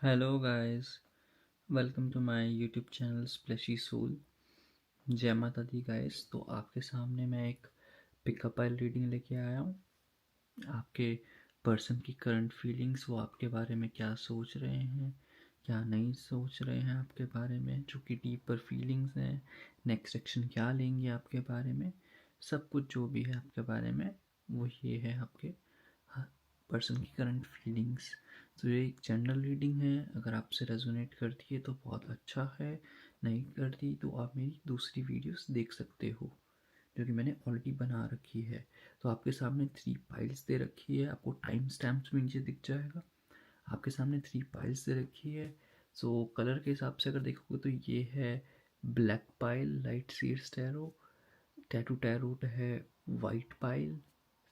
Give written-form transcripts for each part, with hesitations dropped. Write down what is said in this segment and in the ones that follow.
Hello guys, welcome to my YouTube channel Splashy Soul. जय माता दी guys. तो आपके सामने मैं एक पिकअप आइल रीडिंग लेके आया हूँ। आपके पर्सन की करंट फीलिंग्स, वो आपके बारे में क्या सोच रहे हैं, क्या नहीं सोच रहे हैं आपके बारे में, जो कि डीपर फीलिंग्स हैं। नेक्स्ट एक्शन क्या लेंगे आपके बारे में, सब कुछ जो भी है आपके बारे में, वो ये है आपके पर्सन की करंट फीलिंग्स। तो ये एक जनरल रीडिंग है। अगर आपसे रेजोनेट करती है तो बहुत अच्छा है, नहीं करती तो आप मेरी दूसरी वीडियोस देख सकते हो जो कि मैंने ऑलरेडी बना रखी है। तो आपके सामने 3 पाइल्स दे रखी है, आपको टाइम स्टैम्प्स भी नीचे दिख जाएगा। आपके सामने 3 पाइल्स दे रखी है। सो कलर के हिसाब से अगर देखोगे तो ये है black pile, light seeds tarot. Tattoo tarot है वाइट पाइल,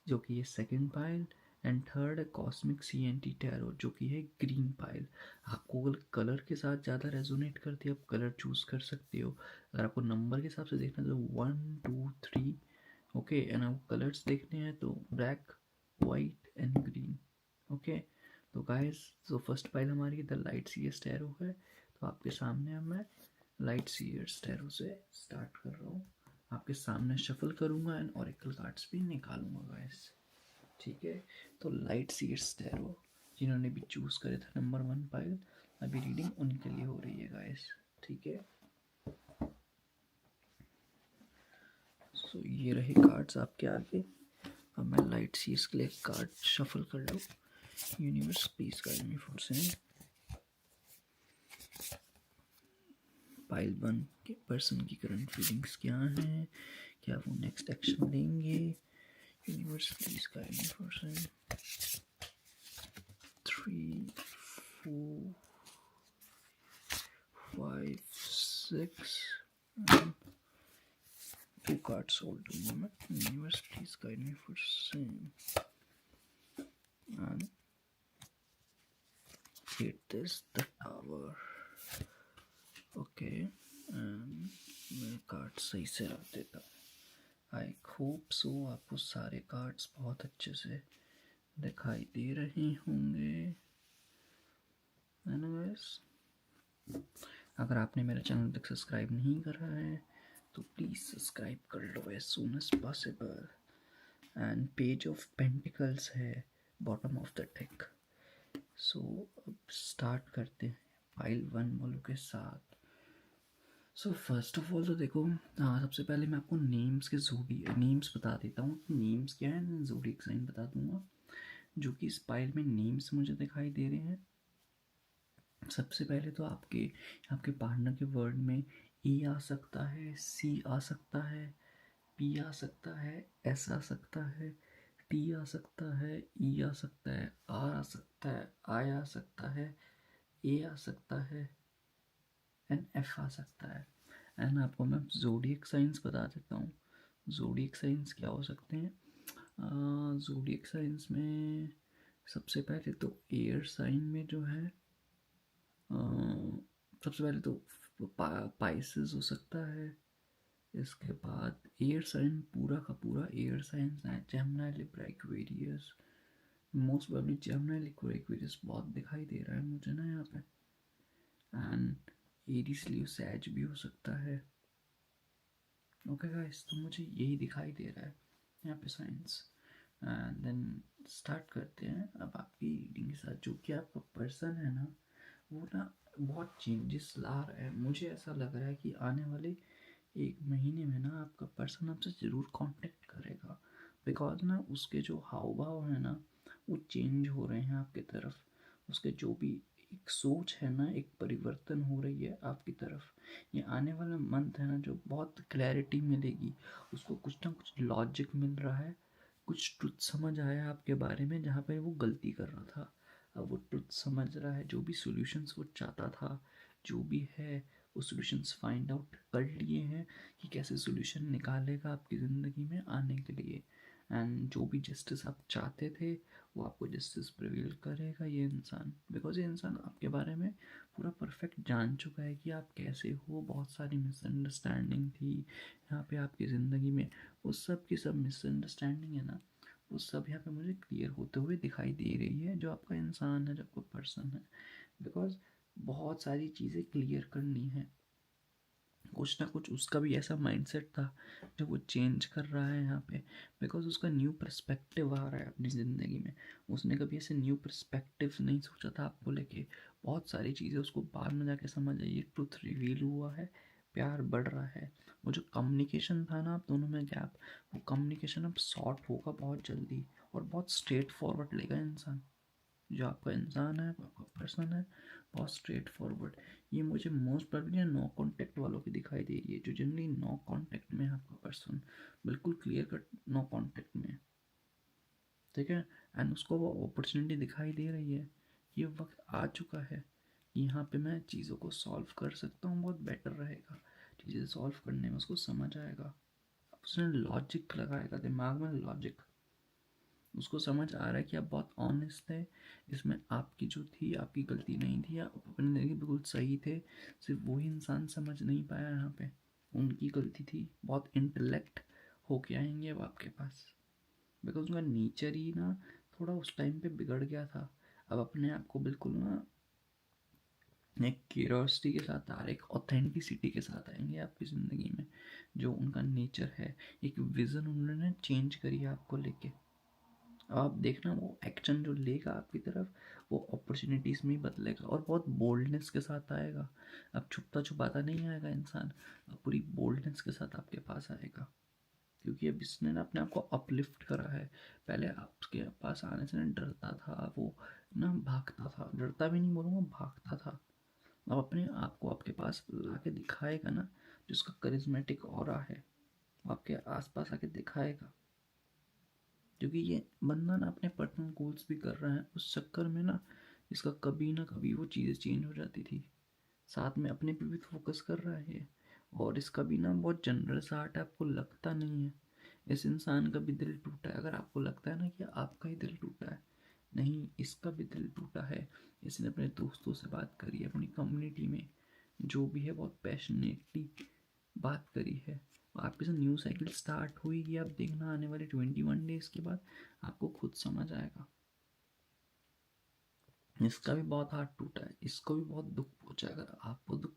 जो कि ये सेकंड पाइल। एंड थर्ड है कॉस्मिक CNT टैरो, जो कि है ग्रीन पाइल। आपको अगर कलर के साथ ज़्यादा रेजोनेट करती है, आप कलर चूज़ कर सकते हो। अगर आपको नंबर के हिसाब से देखना है तो 1 2 3, ओके। एंड आपको कलर्स देखने हैं तो black, white and green, okay. तो गाइस, जो फर्स्ट पाइल हमारी द लाइट सीएस टैरो है। तो आपके सामने अब मैं लाइट सीएस टैरो से स्टार्ट कर रहा हूँ। आपके सामने शफल करूँगा एंड ऑरेकल कार्ड्स भी निकालूंगा गाइस, ठीक है। तो लाइट सीड्स टैरो जिन्होंने भी चूज़ करे था नंबर 1 पाइल, अभी रीडिंग उनके लिए हो रही है गाइस, ठीक है। सो ये रहे कार्ड्स आपके आगे। अब मैं लाइट सीड्स के लिए कार्ड शफल कर लूँ। Universe please guide me for same. Pile 1 के पर्सन की करंट फीलिंग्स क्या हैं, क्या वो नेक्स्ट एक्शन लेंगे। Universe please guide me for same. 3 4 5 6 and 2 cards sold to moment. Universe please guide me for same. And it is the tower. Okay, and मैं card सही से रख देता हूँ। आई होप सो आपको सारे कार्ड्स बहुत अच्छे से दिखाई दे रहे होंगे, है ना गाइस। अगर आपने मेरा चैनल तक सब्सक्राइब नहीं करा है तो प्लीज़ सब्सक्राइब कर लो as soon as possible. And page of pentacles है bottom of the deck. So अब स्टार्ट करते हैं पाइल 1 वालों के साथ। सो फर्स्ट ऑफ ऑल तो देखो, हाँ, सबसे पहले मैं आपको नेम्स के नेम्स बता देता हूँ। नेम्स क्या है, ज़ोडिएक साइन बता दूंगा जो कि इस पाइल में नेम्स मुझे दिखाई दे रहे हैं। सबसे पहले तो आपके आपके पार्टनर के वर्ड में E आ सकता है, C आ सकता है, P आ सकता है, S आ सकता है, T आ सकता है, E आ सकता है, R आ सकता है, I आ सकता है, A आ सकता है एंड F आ सकता है। एंड आपको मैं ज़ोडिएक साइंस बता देता हूँ। ज़ोडिएक साइंस क्या हो सकते हैं। ज़ोडिएक साइंस में सबसे पहले तो एयर साइन में जो है, सबसे पहले तो पाइसेस हो सकता है। इसके बाद एयर साइन पूरा का पूरा एयर साइंस है, Gemini, Libra, Aquarius. Most probably Gemini, Libra, Aquarius बहुत दिखाई दे रहा है मुझे ना यहाँ पे। एंड एरीज, लियो, सैज भी हो सकता है। ओके गाइस, तो मुझे यही दिखाई दे रहा है यहाँ पे साइंस। एंड देन स्टार्ट करते हैं अब आपकी रीडिंग के साथ। जो कि आपका पर्सन है ना, वो ना बहुत चेंजेस ला रहा है। मुझे ऐसा लग रहा है कि आने वाले 1 महीने में ना आपका पर्सन आपसे ज़रूर कांटेक्ट करेगा। बिकॉज ना उसके जो हाव भाव है ना, वो चेंज हो रहे हैं आपकी तरफ। उसके जो भी एक सोच है ना, एक परिवर्तन हो रही है आपकी तरफ। ये आने वाला मंथ है ना, जो बहुत क्लैरिटी मिलेगी उसको। कुछ ना कुछ लॉजिक मिल रहा है, कुछ ट्रुथ समझ आया आपके बारे में जहाँ पे वो गलती कर रहा था। अब वो ट्रुथ समझ रहा है, जो भी सॉल्यूशंस वो चाहता था, जो भी है वो सॉल्यूशंस फाइंड आउट कर लिए हैं कि कैसे सॉल्यूशन निकालेगा आपकी ज़िंदगी में आने के लिए। एंड जो भी जस्टिस आप चाहते थे वो आपको जस्टिस प्रिवेल करेगा ये इंसान। बिकॉज ये इंसान आपके बारे में पूरा परफेक्ट जान चुका है कि आप कैसे हो। बहुत सारी मिसअंडरस्टैंडिंग थी यहाँ पे आपकी ज़िंदगी में, वो सब की सब मिसअंडरस्टैंडिंग है ना, वो सब यहाँ पे मुझे क्लियर होते हुए दिखाई दे रही है। जो आपका इंसान है, जो आपका पर्सन है, बिकॉज बहुत सारी चीज़ें क्लियर करनी है। कुछ ना कुछ उसका भी ऐसा माइंडसेट था जो वो चेंज कर रहा है यहाँ पे, बिकॉज उसका न्यू पर्सपेक्टिव आ रहा है अपनी ज़िंदगी में। उसने कभी ऐसे न्यू पर्सपेक्टिव नहीं सोचा था आपको लेके। बहुत सारी चीज़ें उसको बाद में जाके समझ आई, ट्रुथ रिवील हुआ है, प्यार बढ़ रहा है। वो जो कम्युनिकेशन था ना आप दोनों में गैप, वो कम्युनिकेशन अब सॉर्ट होगा बहुत जल्दी, और बहुत स्ट्रेट फॉरवर्ड लेगा इंसान। जो आपका इंसान है, आपका पर्सन है, बहुत स्ट्रेट फॉरवर्ड। ये मुझे मोस्ट प्रॉब्लली नो कांटेक्ट वालों की दिखाई दे रही है, जो जनरली नो कांटेक्ट में है आपका पर्सन, बिल्कुल क्लियर कट नो कांटेक्ट में है, ठीक है। एंड उसको वो अपॉर्चुनिटी दिखाई दे रही है, ये वक्त आ चुका है कि यहाँ पे मैं चीज़ों को सॉल्व कर सकता हूँ, बहुत बेटर रहेगा। चीज़ें सॉल्व करने में उसको समझ आएगा, उसने लॉजिक लगाएगा दिमाग में, लॉजिक। उसको समझ आ रहा है कि आप बहुत ऑनेस्ट है, इसमें आपकी जो थी आपकी गलती नहीं थी, आप अपने जगह बिल्कुल सही थे, सिर्फ वही इंसान समझ नहीं पाया यहाँ पे, उनकी गलती थी। बहुत इंटेलेक्ट होके आएंगे अब आपके पास, बिकॉज उनका नेचर ही ना थोड़ा उस टाइम पे बिगड़ गया था। अब अपने आप को बिल्कुल ना एक क्यूरियोसिटी के साथ आ रहे, एक ऑथेंटिसिटी के साथ आएंगे आपकी ज़िंदगी में। जो उनका नेचर है, एक विज़न उन्होंने चेंज करी है आपको लेके। आप देखना वो एक्शन जो लेगा आपकी तरफ, वो अपॉर्चुनिटीज़ में ही बदलेगा, और बहुत बोल्डनेस के साथ आएगा। अब छुपता छुपाता नहीं आएगा इंसान, अब पूरी बोल्डनेस के साथ आपके पास आएगा, क्योंकि अब इसने ना अपने आप को अपलिफ्ट करा है। पहले आपके पास आने से ना डरता था वो, ना भागता था, डरता भी नहीं बोलूँगा, भागता था। अब अपने आप को आपके पास ला के दिखाएगा ना, जिसका करिज्मेटिक ऑरा है, वो आपके आसपास आके दिखाएगा। क्योंकि ये बंदा ना अपने पर्सनल गोल्स भी कर रहा है, उस चक्कर में ना इसका कभी ना कभी वो चीज़ें चेंज हो जाती थी। साथ में अपने पे भी फोकस कर रहा है, और इसका भी ना बहुत जनरस हार्ट है, आपको लगता नहीं है। इस इंसान का भी दिल टूटा है, अगर आपको लगता है ना कि आपका ही दिल टूटा है, नहीं, इसका भी दिल टूटा है। इसने अपने दोस्तों से बात करी है, अपनी कम्युनिटी में जो भी है बहुत पैशनेटली बात करी है। आपके साथ न्यू साइकिल स्टार्ट हुई, आप देखना आने वाले 21 डेज के बाद आपको खुद समझ आएगा। इसका भी बहुत हार्ट टूटा है, इसको भी बहुत दुख पहुंचा है। अगर आपको दुख,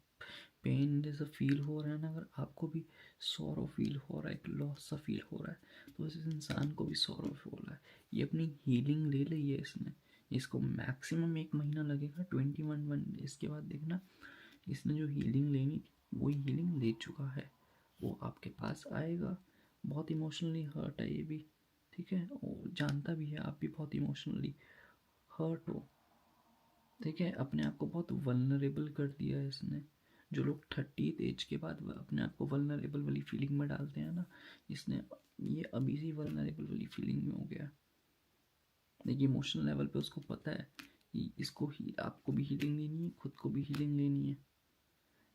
पेन जैसा फील हो रहा है ना, अगर आपको भी सॉरो फील हो रहा है, एक लॉस सा फील हो रहा है, तो इस इंसान को भी सॉरो हो रहा है। ये अपनी हीलिंग ले ली है इसने, इसको मैक्सिमम 1 महीना लगेगा, 21 डेज के बाद देखना इसने जो हीलिंग लेनी थी वही हीलिंग ले चुका है। वो आपके पास आएगा। बहुत इमोशनली हर्ट है ये भी, ठीक है, वो जानता भी है आप भी बहुत इमोशनली हर्ट हो, ठीक है। अपने आप को बहुत वल्नरेबल कर दिया है इसने। जो लोग 30th एज के बाद अपने आप को वल्नरेबल वाली फीलिंग में डालते हैं ना, इसने ये अभी से वल्नरेबल वाली फीलिंग में हो गया। देखिए इमोशनल लेवल पे उसको पता है कि इसको ही आपको भी हीलिंग लेनी है, खुद को भी हीलिंग लेनी है।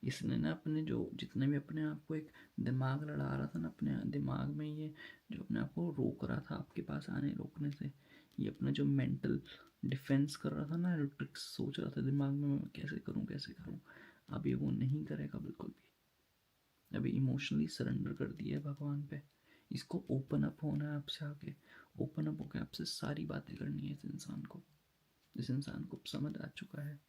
इसने ना अपने जो जितने भी अपने आप को एक दिमाग लड़ा रहा था ना, अपने दिमाग में ये जो अपने आप को रोक रहा था आपके पास आने रोकने से, ये अपना जो मेंटल डिफेंस कर रहा था ना, ट्रिक्स सोच रहा था दिमाग में, मैं कैसे करूं कैसे करूं, अब ये वो नहीं करेगा बिल्कुल भी। अभी इमोशनली सरेंडर कर दिया है भगवान पे। इसको ओपन अप होना है आपसे आके, ओपन अप होकर आपसे सारी बातें करनी है इस इंसान को। इस इंसान को समझ आ चुका है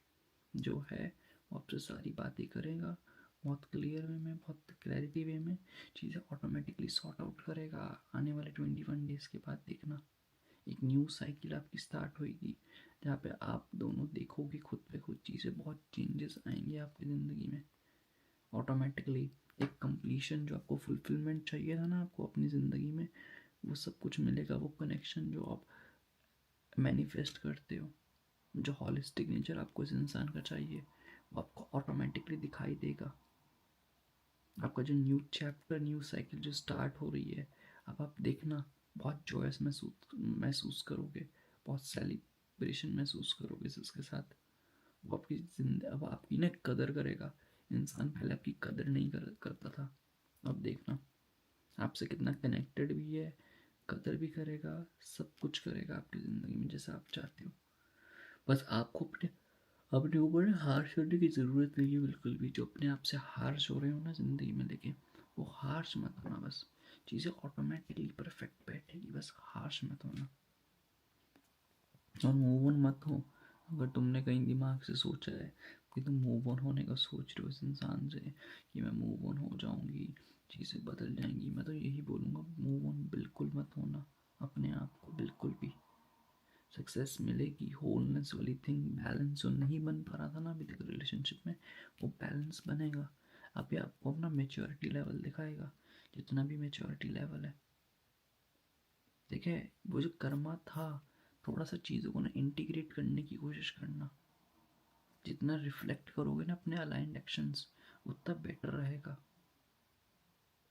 जो है, वो आपसे सारी बातें करेगा, बहुत क्लियर वे में, बहुत क्लैरिटी वे में चीज़ें ऑटोमेटिकली सॉर्ट आउट करेगा। आने वाले 21 डेज के बाद देखना एक न्यू साइकिल आपकी स्टार्ट होगी, जहाँ पे आप दोनों देखोगे खुद पे खुद चीज़ें, बहुत चेंजेस आएंगे आपकी ज़िंदगी में ऑटोमेटिकली। एक कंप्लीशन जो आपको फुलफिलमेंट चाहिए था ना आपको अपनी ज़िंदगी में, वो सब कुछ मिलेगा। वो कनेक्शन जो आप मैनिफेस्ट करते हो, जो हॉलिस्टिक नेचर आपको इस इंसान का चाहिए, वो आपको ऑटोमेटिकली दिखाई देगा। आपका जो न्यू चैप्टर, न्यू साइकिल जो स्टार्ट हो रही है, अब आप देखना बहुत जॉयस महसूस करोगे, बहुत सेलिब्रेशन महसूस करोगे इसके साथ। वो आपकी अब आपकी ना कदर करेगा इंसान, पहले आपकी कदर नहीं करता था। अब देखना आपसे कितना कनेक्टेड भी है, कदर भी करेगा, सब कुछ करेगा आपकी ज़िंदगी में जैसा आप चाहते हो। बस आपको अपने अपने ऊपर ना हार्श होने की ज़रूरत नहीं है बिल्कुल भी। जो अपने आप से हार्श हो रहे हो ना ज़िंदगी में लेके, वो हार्श मत होना, बस चीज़ें ऑटोमेटिकली परफेक्ट बैठेगी, बस हार्श मत होना और मूव ऑन मत हो। अगर तुमने कहीं दिमाग से सोचा है कि तुम मूव ऑन होने का सोच रहे हो इस इंसान से, कि मैं मूव ऑन हो जाऊंगी, चीज़ें बदल जाएंगी, मैं तो यही बोलूँगा मूव ऑन बिल्कुल मत होना अपने आप को, बिल्कुल भी। सक्सेस मिलेगी, होलनेस वाली थिंग, बैलेंस जो नहीं बन पा रहा था ना अभी तक रिलेशनशिप में, वो बैलेंस बनेगा। अभी आपको अपना मेच्योरिटी लेवल दिखाएगा, जितना भी मेच्योरिटी लेवल है। देखिए वो जो कर्मा था, थोड़ा सा चीज़ों को ना इंटीग्रेट करने की कोशिश करना। जितना रिफ्लेक्ट करोगे ना अपने अलाइंड एक्शंस, उतना बेटर रहेगा,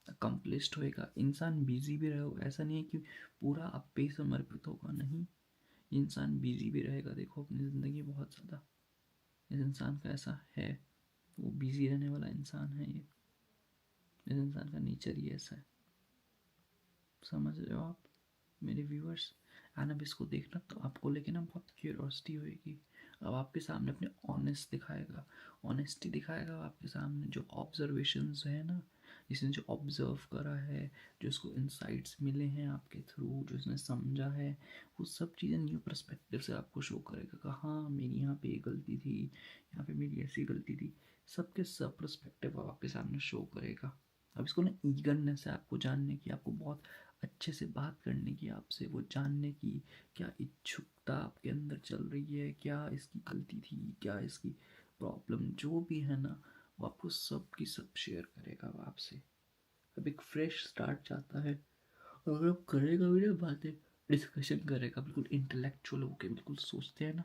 अकम्प्लिश्ड होएगा। इंसान बिजी भी रहेगा, ऐसा नहीं है कि पूरा आप पे समर्पित होगा, नहीं। इंसान बिजी भी रहेगा, देखो अपनी ज़िंदगी बहुत ज़्यादा, इस इंसान का ऐसा है, वो बिजी रहने वाला इंसान है ये, इस इंसान का नेचर ही ऐसा है। समझ रहे हो आप मेरे व्यूअर्स? एंड अब इसको देखना तो आपको लेके ना बहुत क्यूरोसिटी होएगी। अब आपके सामने अपने ऑनेस्टी दिखाएगा आपके सामने, जो ऑब्जर्वेशंस है ना, जिसने जो ऑब्जर्व करा है, जो उसको इंसाइट्स मिले हैं आपके थ्रू, जो उसने समझा है, वो सब चीज़ें न्यू पर्सपेक्टिव से आपको शो करेगा कि हाँ मेरी यहाँ पे ये गलती थी, यहाँ पे मेरी ऐसी गलती थी। सबके सब पर्सपेक्टिव आपके सामने शो करेगा। अब इसको ना ईगरनेस है आपको जानने की, आपको बहुत अच्छे से बात करने की, आपसे वो जानने की, क्या इच्छुकता आपके अंदर चल रही है, क्या इसकी गलती थी, क्या इसकी प्रॉब्लम जो भी है ना, वो आपको सब की सब शेयर करेगा वो आपसे। अब एक फ्रेश स्टार्ट चाहता है, और अगर आप करेगा भी ना बातें, डिस्कशन करेगा, बिल्कुल इंटेलेक्चुअल होके बिल्कुल सोचते हैं ना।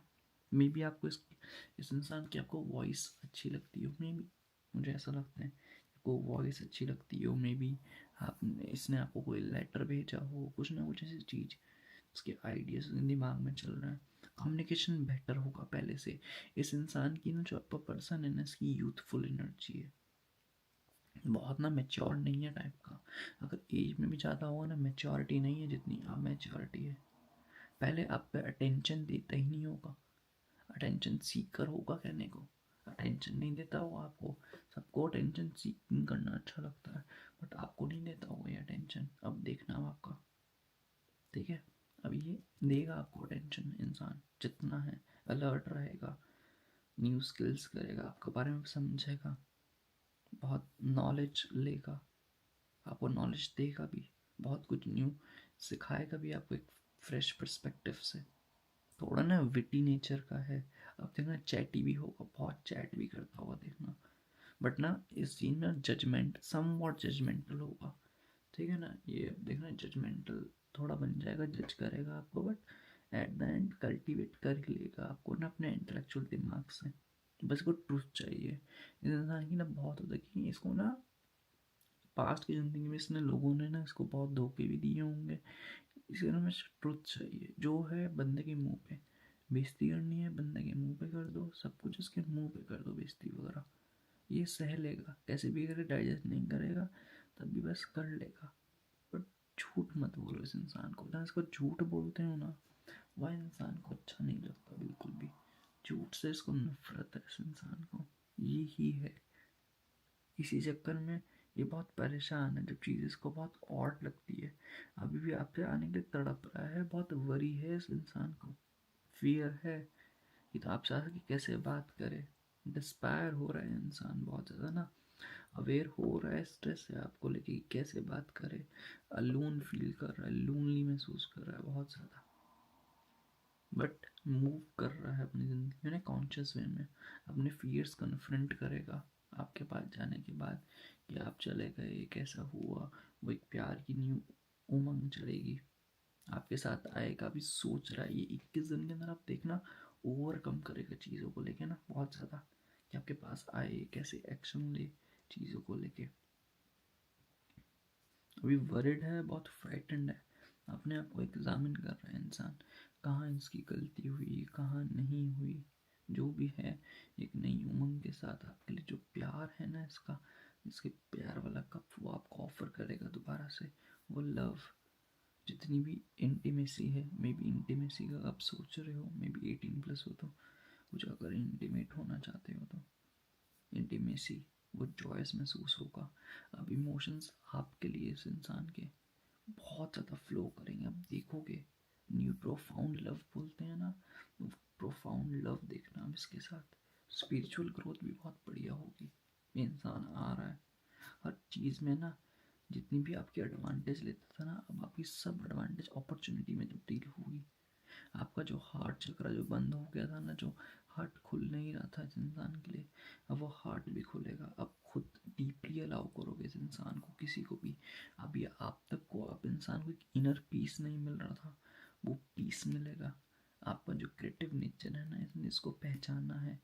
मे बी आपको इस इंसान की आपको वॉइस अच्छी लगती हो, मे बी, मुझे ऐसा लगता है आपको वॉइस अच्छी लगती हो, मे बी आपने इसने आपको कोई लेटर भेजा हो, कुछ ना कुछ ऐसी चीज़, उसके आइडियाज दिमाग में चल रहा है। कम्युनिकेशन बेटर होगा पहले से। इस इंसान की ना जो आपका पर्सन है ना, इसकी यूथफुल एनर्जी है, बहुत ना मेच्योर नहीं है टाइप का। अगर एज में भी ज़्यादा होगा ना, मेच्योरिटी नहीं है जितनी आप मेच्योरिटी है। पहले आप पे अटेंशन देता ही नहीं होगा, अटेंशन सीकर होगा कहने को, अटेंशन नहीं देता होगा आपको। सबको अटेंशन सीकिंग करना अच्छा लगता है, बट आपको नहीं देता होगा ये अटेंशन। अब देखना अब आपका, ठीक है, अब ये देगा आपको अटेंशन इंसान जितना है, अलर्ट रहेगा, न्यू स्किल्स करेगा, आपके बारे में समझेगा, बहुत नॉलेज लेगा, आपको नॉलेज देगा भी, बहुत कुछ न्यू सिखाएगा भी आपको एक फ्रेश पर्सपेक्टिव से। थोड़ा ना विटी नेचर का है। अब देखना चैटी भी होगा, बहुत चैट भी करता होगा देखना, बट ना इस सीन में जजमेंट, सम वॉट जजमेंटल होगा, ठीक है ना। ये देखना जजमेंटल थोड़ा बन जाएगा, जज करेगा आपको, but at the end cultivate कर ही लेगा आपको ना अपने इंटेलेक्चुअल दिमाग से। बस को ट्रूथ चाहिए। इस इंसान की ना बहुत होता है कि इसको ना पास्ट की ज़िंदगी में इसने लोगों ने ना इसको बहुत धोखे भी दिए होंगे, इसके ना में ट्रुथ चाहिए, जो है बंदे के मुंह पे। बेइज्जती करनी है बंदे के मुंह पे कर दो, सब कुछ उसके मुंह पे कर दो, बेइज्जती वगैरह ये सह लेगा, कैसे भी अगर डाइजेस्ट नहीं करेगा तब भी बस कर लेगा। बट झूठ मत बोलो इस इंसान को, ना इसको झूठ बोलते हो ना, वह इंसान को अच्छा नहीं लगता बिल्कुल भी। झूठ से इसको नफरत है इस इंसान को, ये ही है। इसी चक्कर में ये बहुत परेशान है, जब चीज़ इसको बहुत ऑड लगती है। अभी भी आपसे आने के लिए तड़प रहा है, बहुत वरी है इस इंसान को, फियर है कि तो आपसे आके कैसे बात करे। डिस्पायर हो रहा है इंसान बहुत ज़्यादा ना, अवेयर हो रहा है, स्ट्रेस है आपको लेके कैसे बात करे, अलोन फील कर रहा है, लोनली महसूस कर रहा है बहुत ज़्यादा। बट मूव कर रहा है अपनी ज़िंदगी में कॉन्शियस वे में, अपने फियर्स कन्फ्रंट करेगा आपके पास जाने के बाद, कि आप चले गए कैसा हुआ। वो एक प्यार की न्यू उमंग चलेगी, आपके साथ आएगा, अभी सोच रहा है ये 21 दिन के अंदर, आप देखना ओवरकम करेगा चीज़ों को लेके ना बहुत ज़्यादा, कि आपके पास आए, कैसे एक्शन ले चीज़ों को लेके। अभी वरिड है, बहुत फ्राइटेंड है, अपने आप को एग्जामिन कर रहा है इंसान, कहाँ इसकी गलती हुई, कहाँ नहीं हुई। जो भी है, एक नई उमंग के साथ आपके लिए जो प्यार है ना इसका, इसके प्यार वाला कप वो आपको ऑफर करेगा दोबारा से। वो लव, जितनी भी इंटीमेसी है, मे बी इंटीमेसी का आप सोच रहे हो, मे बी 18+ हो तो कुछ अगर इंटीमेट होना चाहते हो तो इंटीमेसी, वो जॉयस महसूस होगा। अब इमोशंस आपके लिए इस इंसान के बहुत ज़्यादा फ्लो करेंगे, अब देखोगे न्यू प्रोफाउंड लव बोलते हैं ना, प्रोफाउंड लव देखना अब इसके साथ। स्पिरिचुअल ग्रोथ भी बहुत बढ़िया होगी। इंसान आ रहा है हर चीज़ में ना, जितनी भी आपकी एडवांटेज लेता था ना, अब आपकी सब एडवांटेज अपॉर्चुनिटी में तब्दील होगी। आपका जो हार्ट चक्र जो बंद हो गया था ना, जो हार्ट खुल नहीं रहा था इस इंसान के लिए, अब वो हार्ट भी खुलेगा। अब खुद डीपली अलाउ करोगे इस इंसान को, किसी को भी। अभी आप तक को अब इंसान को एक इनर पीस नहीं मिल रहा था, वो पीस मिलेगा। आपका जो क्रिएटिव नेचर है ना, इसको पहचानना है,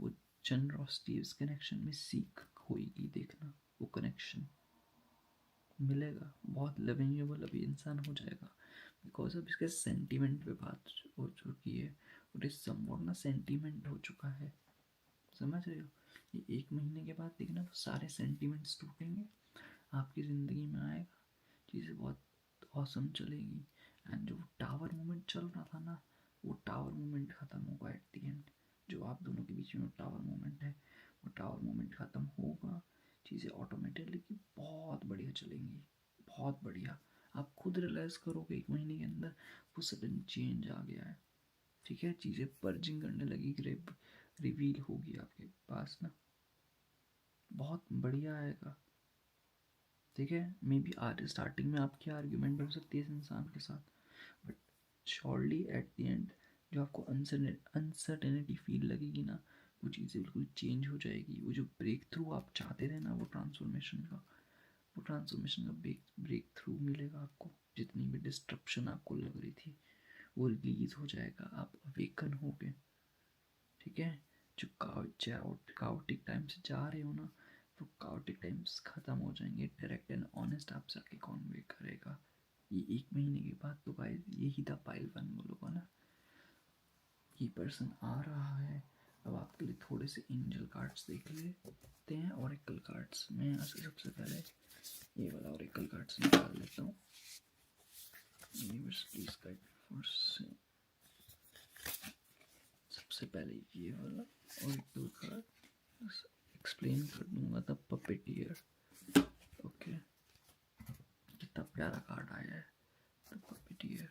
वो जनरॉसिटी इस कनेक्शन में सीख होगी। देखना वो कनेक्शन मिलेगा, बहुत लविंगेबल अभी इंसान हो जाएगा। बिकॉज अब इसके सेंटीमेंट पे बात हो चुकी है, और इस समवॉट ना सेंटीमेंट हो चुका है, समझ रहे हो। ये 1 महीने के बाद देखना वो सारे सेंटीमेंट्स टूटेंगे, आपकी ज़िंदगी में आएगा, चीज़ें बहुत औसम चलेगी। एंड जो टावर मोमेंट चल रहा था ना, वो टावर मोमेंट ख़त्म होगा एट दी एंड। जो आप दोनों के बीच में टावर मोमेंट है, वो टावर मोमेंट ख़त्म होगा, चीज़ें ऑटोमेटिकली बहुत बढ़िया चलेंगी, बहुत बढ़िया। आप खुद रियलाइज़ करोगे 1 महीने के अंदर वो सडन चेंज आ गया है, ठीक है। चीज़ें पर्जिंग करने लगी, रिवील होगी आपके पास ना, बहुत बढ़िया आएगा, ठीक है। मे बी आज स्टार्टिंग में आपकी आर्ग्यूमेंट हो सकती है इस इंसान के साथ, but surely at the end जो आपको अनसर्टेनिटी फील लगेगी ना, वो चीज़ें बिल्कुल चेंज हो जाएगी। वो जो ब्रेक थ्रू आप चाहते थे ना, वो ट्रांसफॉर्मेशन का ब्रेक थ्रू मिलेगा आपको। जितनी भी डिस्ट्रप्शन आपको लग रही थी वो रिलीज हो जाएगा, आप अवेकन हो गए, ठीक है। जो काउटिक टाइम से जा रहे हो ना, वो काउटिक टाइम्स ख़त्म हो जाएंगे। डायरेक्ट एंड ऑनेस्ट आपसे आके कॉन्वे करेगा। ये 1 महीने के बाद तो भाई यही था पाइल वन बोलो का ना, ये पर्सन आ रहा है। अब आपके लिए थोड़े से एंजल कार्ड्स देख लेते हैं, ओरेकल कार्ड्स। मैं यहाँ से सबसे पहले ये वाला ओरेकल कार्ड्स निकाल लेता हूँ। यूनिवर्स प्लीज गाइड फॉर सबसे पहले ये वाला ओरेकल कार्ड एक्सप्लेन कर दूंगा द पपेटियर। ओके, कितना प्यारा कार्ड आया है द पपेटियर।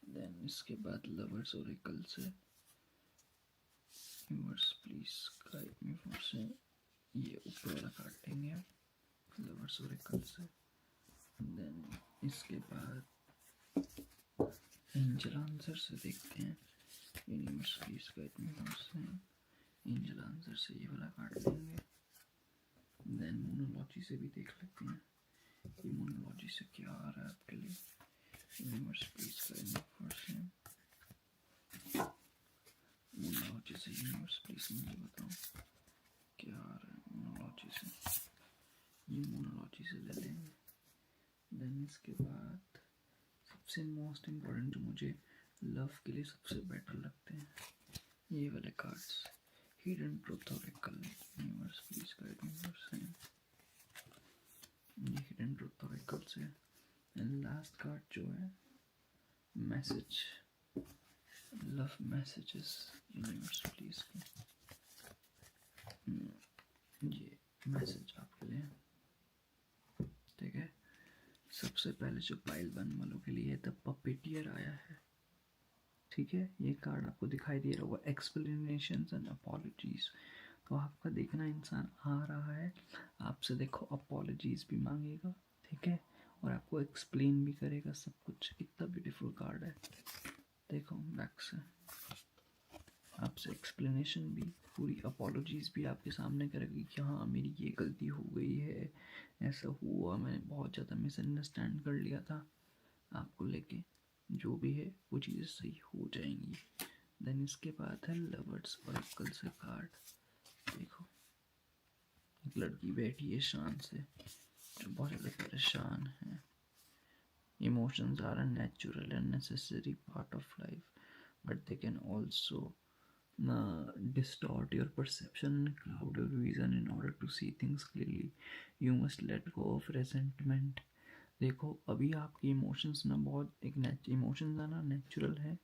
देन इसके बाद लवर्स ओरेकल से universe please guide me for से, ये ऊपर वाला कार्ड लेंगे लवर्स ओरेकल से। देन इसके बाद एंजल आंसर से देखते हैं, universe please guide me for से एंजल आंसर से ये वाला कार्ड लेंगे। देन मोनोलॉजी से भी देख लेते हैं, ये मोनोलॉजी से क्या आ रहा है आपके लिए। Universe please guide me for से मोनोलॉजी से, यूनिवर्स प्लीज मुझे बताओ क्या आ रहा है मोनोलॉजी से। ये मोनोलॉजी से ले लेंगे। देन इसके बाद सबसे मोस्ट इम्पोर्टेंट जो मुझे लव के लिए सबसे बेटर लगते हैं, ये वाले cards, hidden truth Oracle. Universe please guide me for से ये हिडन ट्रुथ ओरेकल से। एंड लास्ट कार्ड जो है message, love messages. Universe please ये मैसेज आपके लिए, ठीक है। सबसे पहले जो पाइल वन वालों के लिए द पपेटियर आया है, ठीक है। ये कार्ड आपको दिखाई दे रहा होगा, एक्सप्लेनेशंस एंड अपॉलजीज। तो आपका देखना इंसान आ रहा है आपसे, देखो अपॉलजीज भी मांगेगा, ठीक है, और आपको एक्सप्लेन भी करेगा सब कुछ। कितना ब्यूटीफुल कार्ड है, देखो बैक से आपसे एक्सप्लेनेशन भी, पूरी अपॉलजीज भी आपके सामने करेगी कि हाँ मेरी ये गलती हो गई है, ऐसा हुआ, मैंने बहुत ज़्यादा मिसअंडरस्टैंड कर लिया था आपको लेके, जो भी है वो चीज़ें सही हो जाएंगी। देन इसके बाद है लवर्स ओरेकल से कार्ड। देखो एक लड़की बैठी है शान से, जो बहुत ज़्यादा परेशान है। Emotions are a natural and necessary part of life, but they can also distort your perception and cloud your vision. In order to see things clearly, you must let go of resentment. देखो अभी आपके emotions ना बहुत एक emotions आना natural है,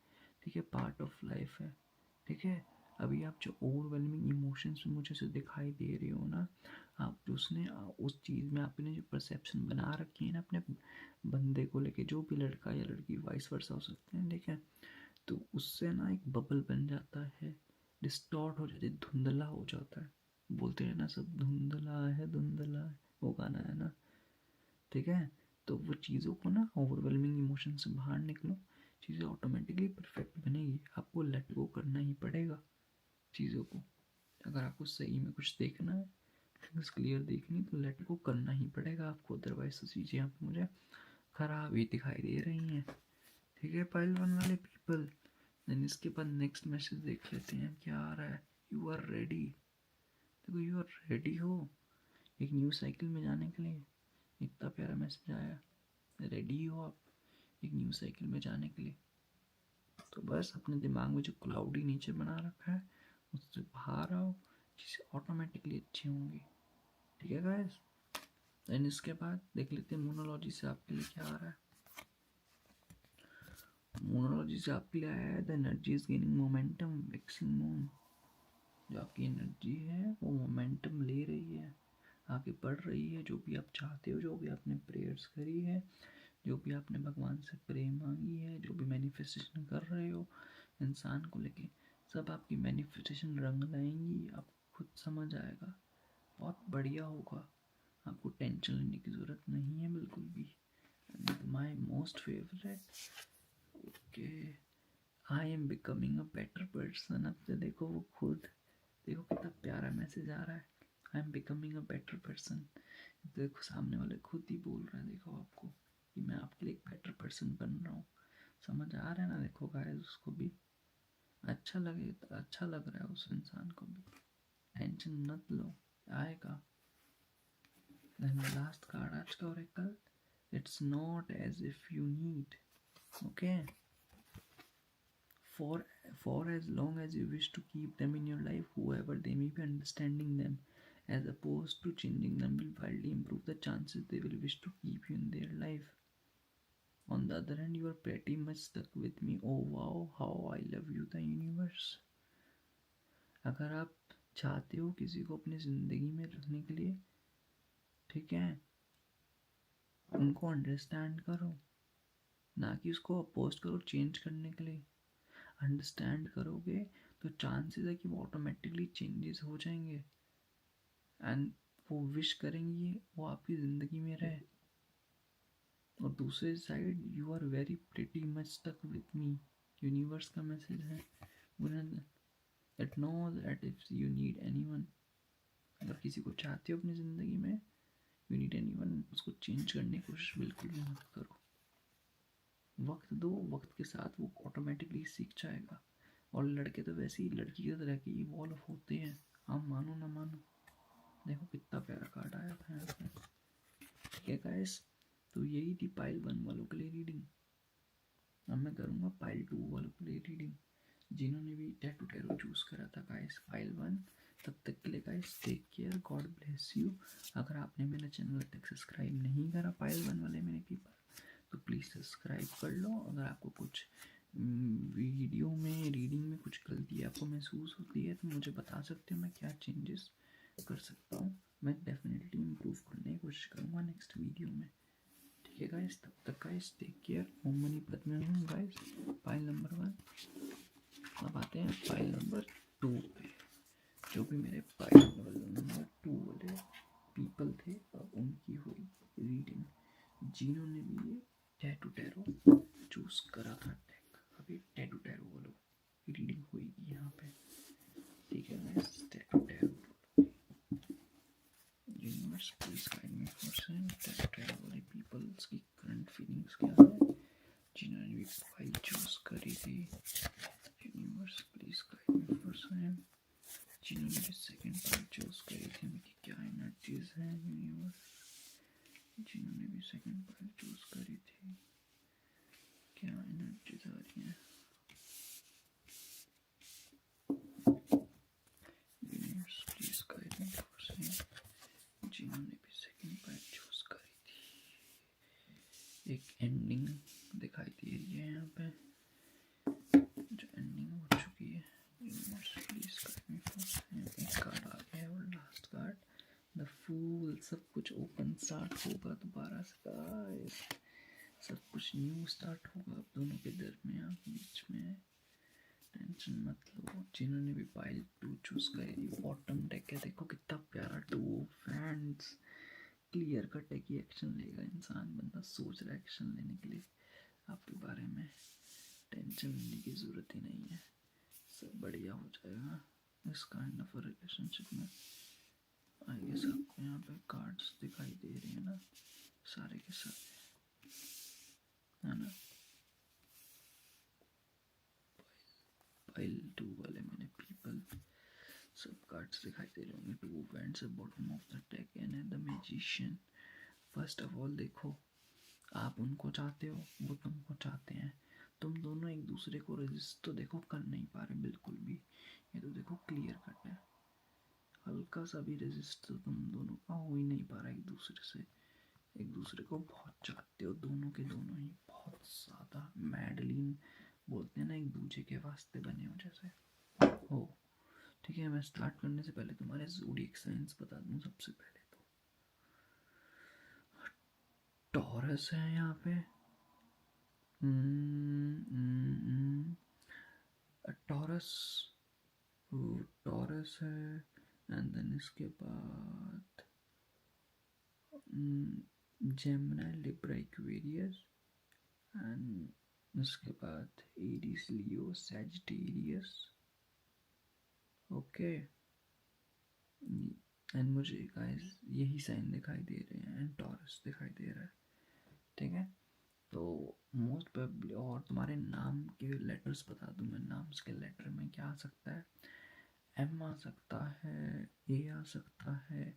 ठीक है, पार्ट ऑफ लाइफ है, ठीक है। अभी आप जो ओवरवेलमिंग इमोशंस में मुझे से दिखाई दे रही हो ना, आप जो उसने उस चीज़ में आपने जो परसेप्शन बना रखी है ना अपने बंदे को लेके, जो भी लड़का या लड़की वाइस वर्सा हो सकते हैं, ठीक है, तो उससे ना एक बबल बन जाता है, डिस्टॉर्ट हो जाता है, धुंधला हो जाता है। बोलते हैं ना सब, धुंधला है धुंधला है, वो गाना है ना, ठीक है। तो वो चीज़ों को ना, ओवरवेलमिंग इमोशन से बाहर निकलो, चीज़ें ऑटोमेटिकली परफेक्ट बनेगी। आपको लेट गो करना ही पड़ेगा चीज़ों को। अगर आपको सही में कुछ देखना है, थिंग्स क्लियर देखनी, तो लेट गो करना ही पड़ेगा आपको, अदरवाइज तो चीज़ें यहाँ पे मुझे खराब ही दिखाई दे रही हैं, ठीक है पाइल वन वाले पीपल। देन इसके बाद नेक्स्ट मैसेज देख लेते हैं क्या आ रहा है। यू आर रेडी, देखो यू आर रेडी हो एक न्यू साइकिल में जाने के लिए। इतना प्यारा मैसेज आया, रेडी हो आप एक न्यू साइकिल में जाने के लिए। तो बस अपने दिमाग में जो क्लाउडी नीचे बना रखा है उससे बाहर आओ, चीज़ें ऑटोमेटिकली अच्छी होंगी, ठीक है गाइस। देन इसके बाद देख लेते हैं मोनोलॉजी से आपके लिए क्या आ रहा है। मोनोलॉजी से आपके लिए आया है the energy is gaining momentum mixing moon. जो आपकी एनर्जी है वो मोमेंटम ले रही है, आगे बढ़ रही है। जो भी आप चाहते हो, जो भी आपने प्रेयर्स करी है, जो भी आपने भगवान से प्रे मांगी है, जो भी मैनिफेस्टेशन कर रहे हो इंसान को लेके, सब आपकी मैनिफेस्टेशन रंग लाएंगी। आपको खुद समझ आएगा, बहुत बढ़िया होगा, आपको टेंशन लेने की ज़रूरत नहीं है बिल्कुल भी। My most favourite, okay, I am becoming a better person. अब तो देखो वो खुद, देखो कितना प्यारा मैसेज आ रहा है, I am becoming a better person. देखो सामने वाले खुद ही बोल रहे हैं, देखो आपको कि मैं आपके लिए एक बेटर पर्सन बन रहा हूँ। समझ आ रहा है ना, देखो गाइस, उसको भी अच्छा लगे, अच्छा लग रहा है उस इंसान को भी। टेंशन मत लो, आएगा। देन लास्ट कार्ड आज का oracle, it's not as if you need, okay, for as long as you wish to keep them in your life, whoever they may be, understanding them as opposed to changing them will wildly improve the chances they will wish to keep you in their life. On the other hand, you are pretty much stuck with me. Oh wow, how I love you, the universe. अगर आप चाहते हो किसी को अपनी ज़िंदगी में रखने के लिए, ठीक है, उनको अंडरस्टैंड करो, ना कि उसको अपोज करो चेंज करने के लिए। अंडरस्टैंड करोगे तो चांसेस है कि वो ऑटोमेटिकली चेंजेस हो जाएंगे एंड वो विश करेंगी वो आपकी ज़िंदगी में रहे। और दूसरे side, you are very pretty much stuck with me, universe का मैसेज है, it knows that if you need anyone, अगर किसी को चाहते हो अपनी ज़िंदगी में, यू नीड एनीवन, उसको चेंज करने की कोशिश बिल्कुल भी मत करो। वक्त दो, वक्त के साथ वो ऑटोमेटिकली सीख जाएगा। और लड़के तो वैसे ही लड़की की तरह के इवॉल्व होते हैं, आप मानो ना मानो। देखो कितना प्यारा कार्ड आया था यहाँ पे, ठीक है गाइस। तो यही थी पाइल 1 वालों के लिए रीडिंग। अब मैं करूँगा पाइल 2 वालों के लिए रीडिंग, जिन्होंने भी टैटू टैरो चूज़ करा था गाइस पाइल 1। तब तक के लिए guys take care, God bless you. अगर आपने मेरा चैनल तक सब्सक्राइब नहीं करा पाइल 1 वाले मेरे पीपल, तो प्लीज़ सब्सक्राइब कर लो। अगर आपको कुछ वीडियो में रीडिंग में कुछ गलती आपको महसूस होती है तो मुझे बता सकते हो, मैं क्या चेंजेस कर सकता हूँ। मैं डेफिनेटली इम्प्रूव करने की कोशिश करूँगा नेक्स्ट वीडियो में, ठीक है गाइस। तब तक गाइस टेक केयर, ओम मनी पद्मे हूँ गाइस, पाइल नंबर 1। अब आते हैं पाइल नंबर 2 पे। जो भी मेरे पाइल नंबर 2 वाले पीपल थे, अब उनकी हुई रीडिंग, जिन्होंने भी ये टैटू टैरो चूज करा था टेक। अभी टैटू टैरो वालों की रीडिंग होगी यहाँ पे, ठीक है guys. Tattoo tarot universe please guide me for same tattoo tarot वाले पीपल्स की करंट फीलिंग्स क्या है, जिन्होंने भी फाइल चूज करी थी। Universe please guide me for same, जिन्होंने भी सेकंड फाइल चूज करी थी, उनकी क्या एनर्जीज हैं। यूनिवर्स, जिन्होंने भी सेकंड फाइल चूज करी थी, क्या एनर्जीज आ रही हैं। Universe please guide me for same, जिन्होंने भी सेकंड फाइल चूज करी थी। एक एंडिंग दिखाई दे रही है यहाँ पे, जो एंडिंग हो चुकी है। Universe please guide me for same, एक कार्ड आ गया है और last card the fool cool, सब कुछ ओपन स्टार्ट होगा दोबारा से गाइस, सब कुछ न्यू स्टार्ट होगा अब दोनों के दरमियान बीच में। टेंशन मत लो। जिन्होंने भी पाइल 2 चूज करी, बॉटम डेक है, देखो कितना प्यारा 2 फ्रेंड्स, क्लियर कट है कि एक्शन लेगा इंसान, बंदा सोच रहा है एक्शन लेने के लिए आपके बारे में। टेंशन लेने की ज़रूरत ही नहीं है, सब बढ़िया हो जाएगा इस काइंड ऑफ रिलेशनशिप में। आई गेस आपको यहाँ पे कार्ड्स दिखाई दे रहे हैं ना, सारे के सारे, है ना। पाइल 2 वाले मैंने पीपल, सब कार्ड्स दिखाई दे रहे होंगे। 2 बैंड्स है bottom of the deck and the magician. First of all देखो, आप उनको चाहते हो, वो तुमको चाहते हैं, तुम दोनों एक दूसरे को रेजिस्ट तो देखो कर नहीं पा रहे बिल्कुल भी, ये तो देखो क्लियर कट है। हल्का सा भी रेजिस्ट तो तुम दोनों का हो ही नहीं पा रहा एक दूसरे से। एक दूसरे को बहुत चाहते हो दोनों के दोनों ही, बहुत ज़्यादा मैडलिन बोलते हैं ना, एक दूसरे के वास्ते बने हो जैसे हो। ठीक है, मैं स्टार्ट करने से पहले तुम्हारे ज़ोडिएक साइंस बता दूं। सबसे पहले तो टॉरस है यहाँ पे, टॉरस, टॉरस है, एंड देन इसके बाद जेमिनी, लिब्रा, एक्वेरियस, एंड इसके बाद Aries, Leo, Sagittarius. Okay, and मुझे गाइस यही साइन दिखाई दे रहे हैं, एंड टॉरस दिखाई दे रहा है। ठीक है, तो मोस्ट प्रोबेबली, और तुम्हारे नाम के लेटर्स बता दूं मैं, नाम्स के लेटर में क्या आ सकता है। एम आ सकता है, ए आ सकता है,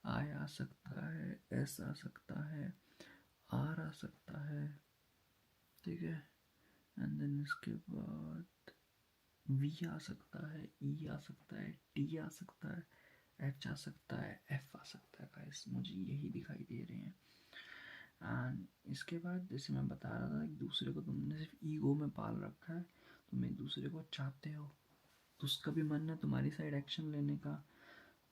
आई आ सकता है, एस आ सकता है, आर आ सकता है। ठीक है, एंड देन इसके बाद वी आ सकता है, ई आ सकता है, टी आ सकता है, एच आ सकता है, एफ आ सकता है। गाइस मुझे यही दिखाई दे रहे हैं। एंड इसके बाद जैसे मैं बता रहा था, एक दूसरे को तुमने सिर्फ ईगो में पाल रखा है, तुम एक दूसरे को चाहते हो, तो उसका भी मन है तुम्हारी साइड एक्शन लेने का,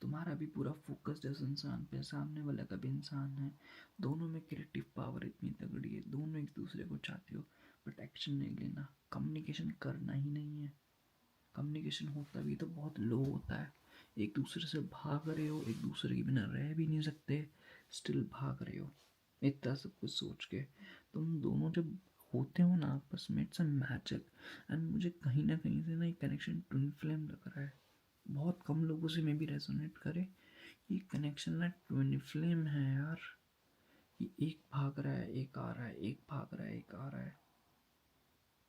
तुम्हारा भी पूरा फोकस जिस इंसान पे, सामने वाला का भी इंसान है, दोनों में क्रिएटिव पावर इतनी तगड़ी है, दोनों एक दूसरे को चाहते हो, बट एक्शन नहीं लेना, कम्युनिकेशन करना ही नहीं है। कम्युनिकेशन होता भी तो बहुत लो होता है, एक दूसरे से भाग रहे हो, एक दूसरे के बिना रह भी नहीं सकते, स्टिल भाग रहे हो इतना सब कुछ सोच के। तुम दोनों जब होते हो ना आपस में, इट्स अ मैजिक। एंड मुझे कहीं ना कहीं से ना एक कनेक्शन ट्विन फ्लेम लग रहा है, बहुत कम लोगों से मैं भी रेजोनेट करे, ये कनेक्शन ना ट्विन फ्लेम है यार। ये एक भाग रहा है, एक आ रहा है, एक भाग रहा है, एक आ रहा है।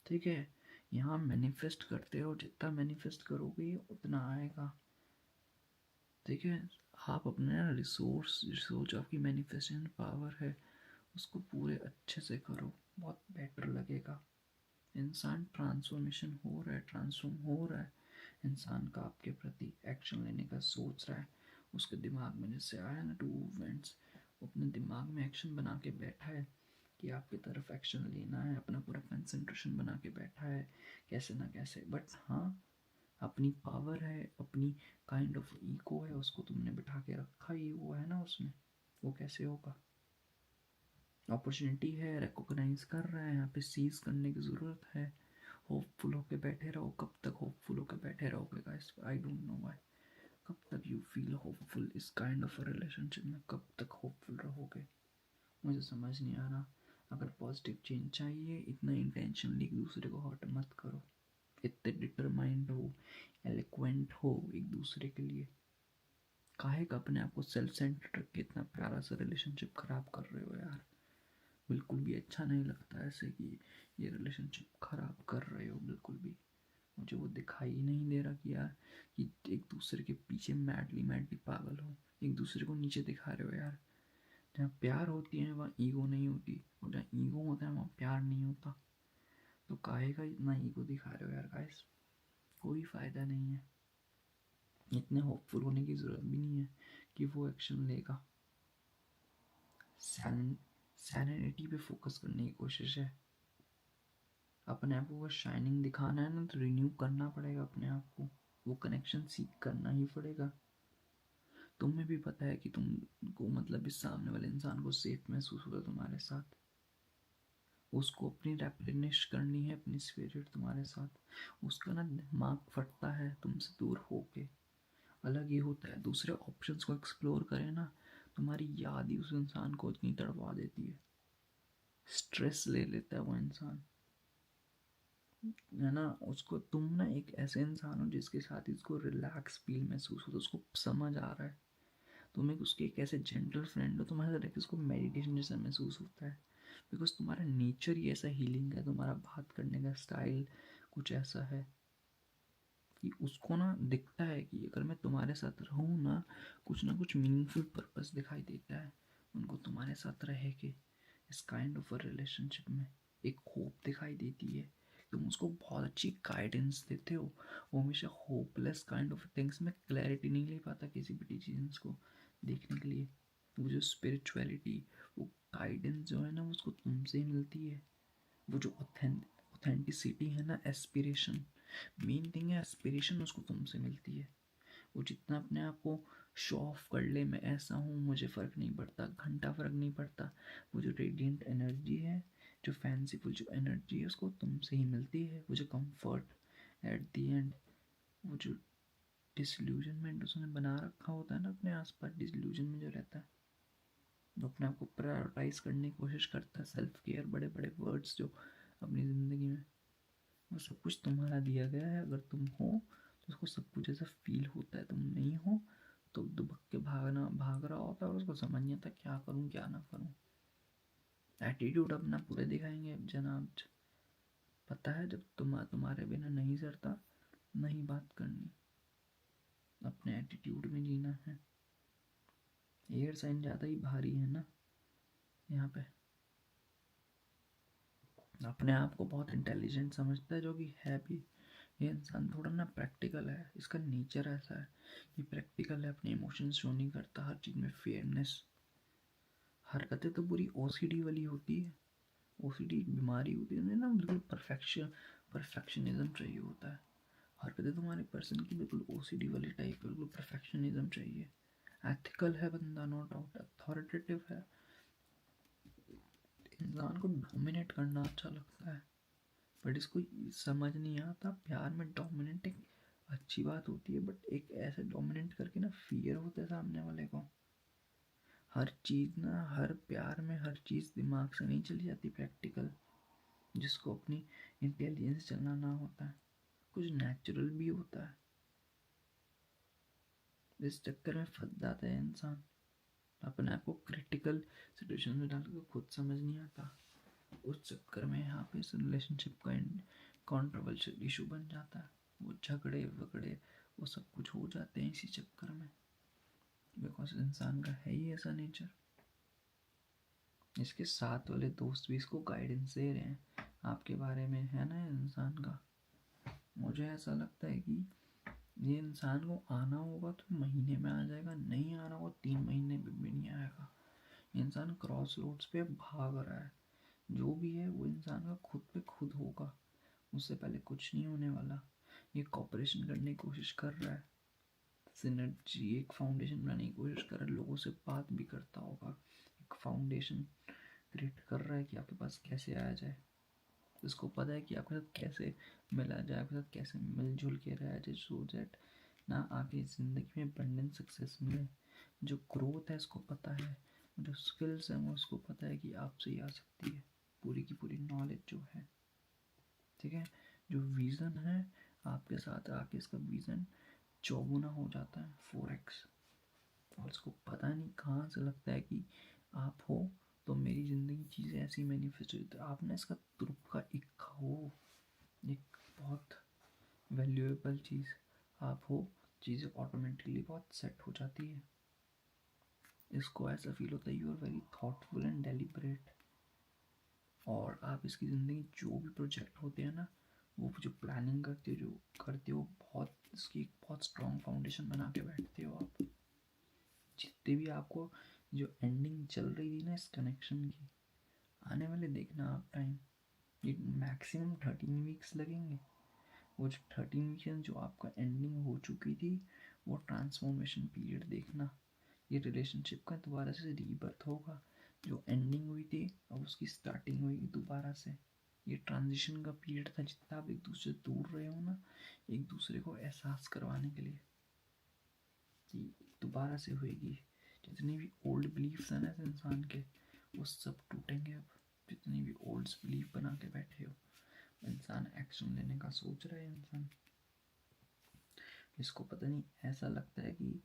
ठीक है, यहाँ मैनिफेस्ट करते हो, जितना मैनिफेस्ट करोगे उतना आएगा। ठीक है, आप अपने रिसोर्स, जो आपकी मैनिफेस्टेशन पावर है उसको पूरे अच्छे से करो, बहुत बेटर लगेगा। इंसान ट्रांसफॉर्मेशन हो रहा है, ट्रांसफॉर्म हो रहा है, इंसान का आपके प्रति एक्शन लेने का सोच रहा है। उसके दिमाग में जैसे आया ना 2 इवेंट्स, अपने दिमाग में एक्शन बना के बैठा है कि आपकी तरफ एक्शन लेना है, अपना पूरा कंसंट्रेशन बना के बैठा है कैसे ना कैसे। बट हाँ, अपनी पावर है, अपनी काइंड ऑफ ईगो है, उसको तुमने बिठा के रखा ही वो है ना उसमें, वो कैसे होगा। अपॉर्चुनिटी है, रिकॉग्नाइज कर रहा है, यहाँ पे सीज करने की ज़रूरत है। होपफुल होके बैठे रहो, कब तक होपफुल होके बैठे रहोगे guys, I don't know why. कब तक यू फील होपफुल इस काइंड ऑफ रिलेशनशिप में, कब तक होपफुल रहोगे, मुझे समझ नहीं आ रहा। अगर पॉजिटिव चेंज चाहिए, इतना इंटेंशनली एक दूसरे को हर्ट मत करो, इतने डिटरमाइंड हो, एलिक्वेंट हो एक दूसरे के लिए। काहे का अपने आप को सेल्फ सेंटर्ड रख के इतना प्यारा सा रिलेशनशिप खराब कर रहे हो यार। बिल्कुल भी अच्छा नहीं लगता ऐसे कि ये रिलेशनशिप खराब कर रहे हो, बिल्कुल भी। मुझे वो दिखाई ही नहीं दे रहा कि यार कि एक दूसरे के पीछे मैडली मैडली पागल हो, एक दूसरे को नीचे दिखा रहे हो यार। जहाँ प्यार होती है वहाँ ईगो नहीं होती, और जहाँ ईगो होता है वहाँ प्यार नहीं होता। तो काहे का इतना ईगो दिखा रहे हो यार गाइस, कोई फ़ायदा नहीं है। इतने होपफुल होने की ज़रूरत भी नहीं है कि वो एक्शन लेगा। सैनिटी पे फोकस करने की कोशिश है, अपने आप को अगर शाइनिंग दिखाना है ना तो रिन्यू करना पड़ेगा अपने आप को, वो कनेक्शन सीख करना ही पड़ेगा। तुम्हें भी पता है कि तुमको मतलब इस सामने वाले इंसान को सेफ महसूस होता है तुम्हारे साथ, उसको अपनी रेप्लेनिश करनी है अपनी स्पिरिट तुम्हारे साथ, उसका ना दिमाग फटता है तुमसे दूर होके, अलग ही होता है। दूसरे ऑप्शंस को एक्सप्लोर करें ना, तुम्हारी याद ही उस इंसान को इतनी तड़पा देती है, स्ट्रेस ले लेता है वो इंसान, है ना। उसको तुम ना एक ऐसे इंसान हो जिसके साथ इसको रिलैक्स फील महसूस होता है, उसको समझ आ रहा है, तुम एक उसके एक ऐसे जेंटल फ्रेंड हो, तुम्हारे साथ उसको मेडिटेशन जैसा महसूस होता है, बिकॉज तुम्हारा नेचर ही ऐसा हीलिंग है, तुम्हारा बात करने का स्टाइल कुछ ऐसा है कि उसको ना दिखता है कि अगर मैं तुम्हारे साथ रहूँ ना कुछ मीनिंगफुल पर्पस दिखाई देता है उनको तुम्हारे साथ रह के, इस काइंड ऑफ अ रिलेशनशिप में एक होप दिखाई देती है, तुम उसको बहुत अच्छी गाइडेंस देते हो। वो हमेशा होपलेस काइंड ऑफ थिंग्स में क्लैरिटी नहीं ले पाता किसी भी डिसीजंस को देखने के लिए, वो जो स्पिरिचुअलिटी, वो गाइडेंस जो है ना उसको तुमसे ही मिलती है। वो जो ऑथेंटिसिटी है ना, एस्पिरेशन, मेन थिंग है एस्पिरेशन, उसको तुमसे मिलती है। वो जितना अपने आप को शो ऑफ कर ले, मैं ऐसा हूँ, मुझे फ़र्क नहीं पड़ता, घंटा फ़र्क नहीं पड़ता, वो जो रेडिएंट एनर्जी है, जो फैंसीफुल जो एनर्जी है, उसको तुमसे ही मिलती है। वो जो कंफर्ट एट दी एंड, वो जो डिसल्यूजनमेंट उसने बना रखा होता है ना अपने आसपास, डिसल्यूजन में जो रहता है, जो अपने आप को प्रायोरिटाइज करने की कोशिश करता है, सेल्फ केयर, बड़े बड़े वर्ड्स जो अपनी ज़िंदगी में, वो सब कुछ तुम्हारा दिया गया है। अगर तुम हो तो उसको सब कुछ ऐसा फील होता है, तुम नहीं हो तो दुबक के भाग रहा होता है और उसको समझ नहीं आता क्या करूं क्या ना करूं। एटीट्यूड अपना पूरे दिखाएंगे जनाब, पता है जब तुम्हारे बिना नहीं सरता, नहीं बात करनी, अपने एटीट्यूड में जीना है। एयर साइन ज़्यादा ही भारी है ना यहाँ पे, अपने आप को बहुत इंटेलिजेंट समझता है, जो कि है भी। ये इंसान थोड़ा ना प्रैक्टिकल है, इसका नेचर ऐसा है, ये प्रैक्टिकल है, अपने इमोशंस शो नहीं करता, हर चीज़ में फेयरनेस, हरकतें तो पूरी ओसीडी वाली होती है, ओसीडी बीमारी होती है ना, बिल्कुल परफेक्शनिज्म चाहिए होता है, हरकतें तुम्हारे पर्सन की बिल्कुल ओसीडी वाली टाइप, बिल्कुल परफेक्शनिज्म चाहिए। एथिकल है बंदा, नो डाउट, अथॉरिटेटिव है, इंसान को डोमिनेट करना अच्छा लगता है, बट इसको समझ नहीं आता प्यार में डोमिनेट एक अच्छी बात होती है, बट एक ऐसे डोमिनेट करके ना फियर होता है सामने वाले को। हर चीज़ ना, हर प्यार में हर चीज़ दिमाग से नहीं चली जाती प्रैक्टिकल, जिसको अपनी इंटेलिजेंस चलाना होता है, कुछ नेचुरल भी होता है। इस चक्कर में फंस जाता है इंसान, अपने आप को क्रिटिकल सिचुएशन में डाल के खुद समझ नहीं आता, उस चक्कर में यहाँ पे इस रिलेशनशिप का कॉन्ट्रोवर्शियल इशू बन जाता है, वो झगड़े वगड़े वो सब कुछ हो जाते हैं इसी चक्कर में, बिकॉज इंसान का है ही ऐसा नेचर। इसके साथ वाले दोस्त भी इसको गाइडेंस दे रहे हैं आपके बारे में, है ना इंसान का। मुझे ऐसा लगता है कि ये इंसान को आना होगा तो महीने में आ जाएगा, नहीं आना होगा 3 महीने भी नहीं आएगा। इंसान क्रॉस रोड्स पे भाग रहा है, जो भी है वो इंसान का खुद पे खुद होगा, उससे पहले कुछ नहीं होने वाला। ये कॉपरेशन करने की कोशिश कर रहा है, सिनर्जी, एक फाउंडेशन बनाने की कोशिश कर रहा है, लोगों से बात भी करता होगा, एक फाउंडेशन क्रिएट कर रहा है कि आपके पास कैसे आया जाए, इसको पता है कि आपके साथ कैसे मिला जाए, आपके साथ कैसे मिलजुल के रहा जाए, सो दैट ना आगे ज़िंदगी में अबंडेंट सक्सेस मिले। जो ग्रोथ है इसको पता है, जो स्किल्स हैं वो उसको पता है कि आपसे ही आ सकती है, पूरी की पूरी नॉलेज जो है, ठीक है। जो विज़न है आपके साथ आके इसका विज़न चौगुना हो जाता है, 4x, और इसको पता नहीं कहाँ से लगता है कि आप हो तो मेरी ज़िंदगी चीज़ें ऐसी मैनिफेस्ट होती है। आप ना इसका तुरुप का इक्का हो, एक बहुत वैल्यूएबल चीज़ आप हो, चीज़ें ऑटोमेटिकली बहुत सेट हो जाती है। इसको ऐसा फील होता है you are very thoughtful and deliberate, और आप इसकी ज़िंदगी जो भी प्रोजेक्ट होते हैं ना, वो जो प्लानिंग करते हो बहुत, इसकी एक बहुत स्ट्रॉन्ग फाउंडेशन बना के बैठते हो आप। जितने भी आपको जो एंडिंग चल रही थी ना इस कनेक्शन की, आने वाले देखना आप टाइम, ये मैक्सिमम 13 वीक्स लगेंगे। वो जो 13 वीक्स जो आपका एंडिंग हो चुकी थी, वो ट्रांसफॉर्मेशन पीरियड देखना, ये रिलेशनशिप का दोबारा से रीबर्थ होगा। जो एंडिंग हुई थी अब उसकी स्टार्टिंग होगी दोबारा से। ये ट्रांजिशन का पीरियड था, जितना आप एक दूसरे से दूर रहे हो ना, एक दूसरे को एहसास करवाने के लिए कि दोबारा से होएगी। जितने भी ओल्ड बिलीफ्स हैं ना इस इंसान के, वो सब टूटेंगे अब। जितनी भी ओल्ड बिलीफ बना के बैठे हो, इंसान एक्शन लेने का सोच रहा है। इंसान इसको पता नहीं, ऐसा लगता है कि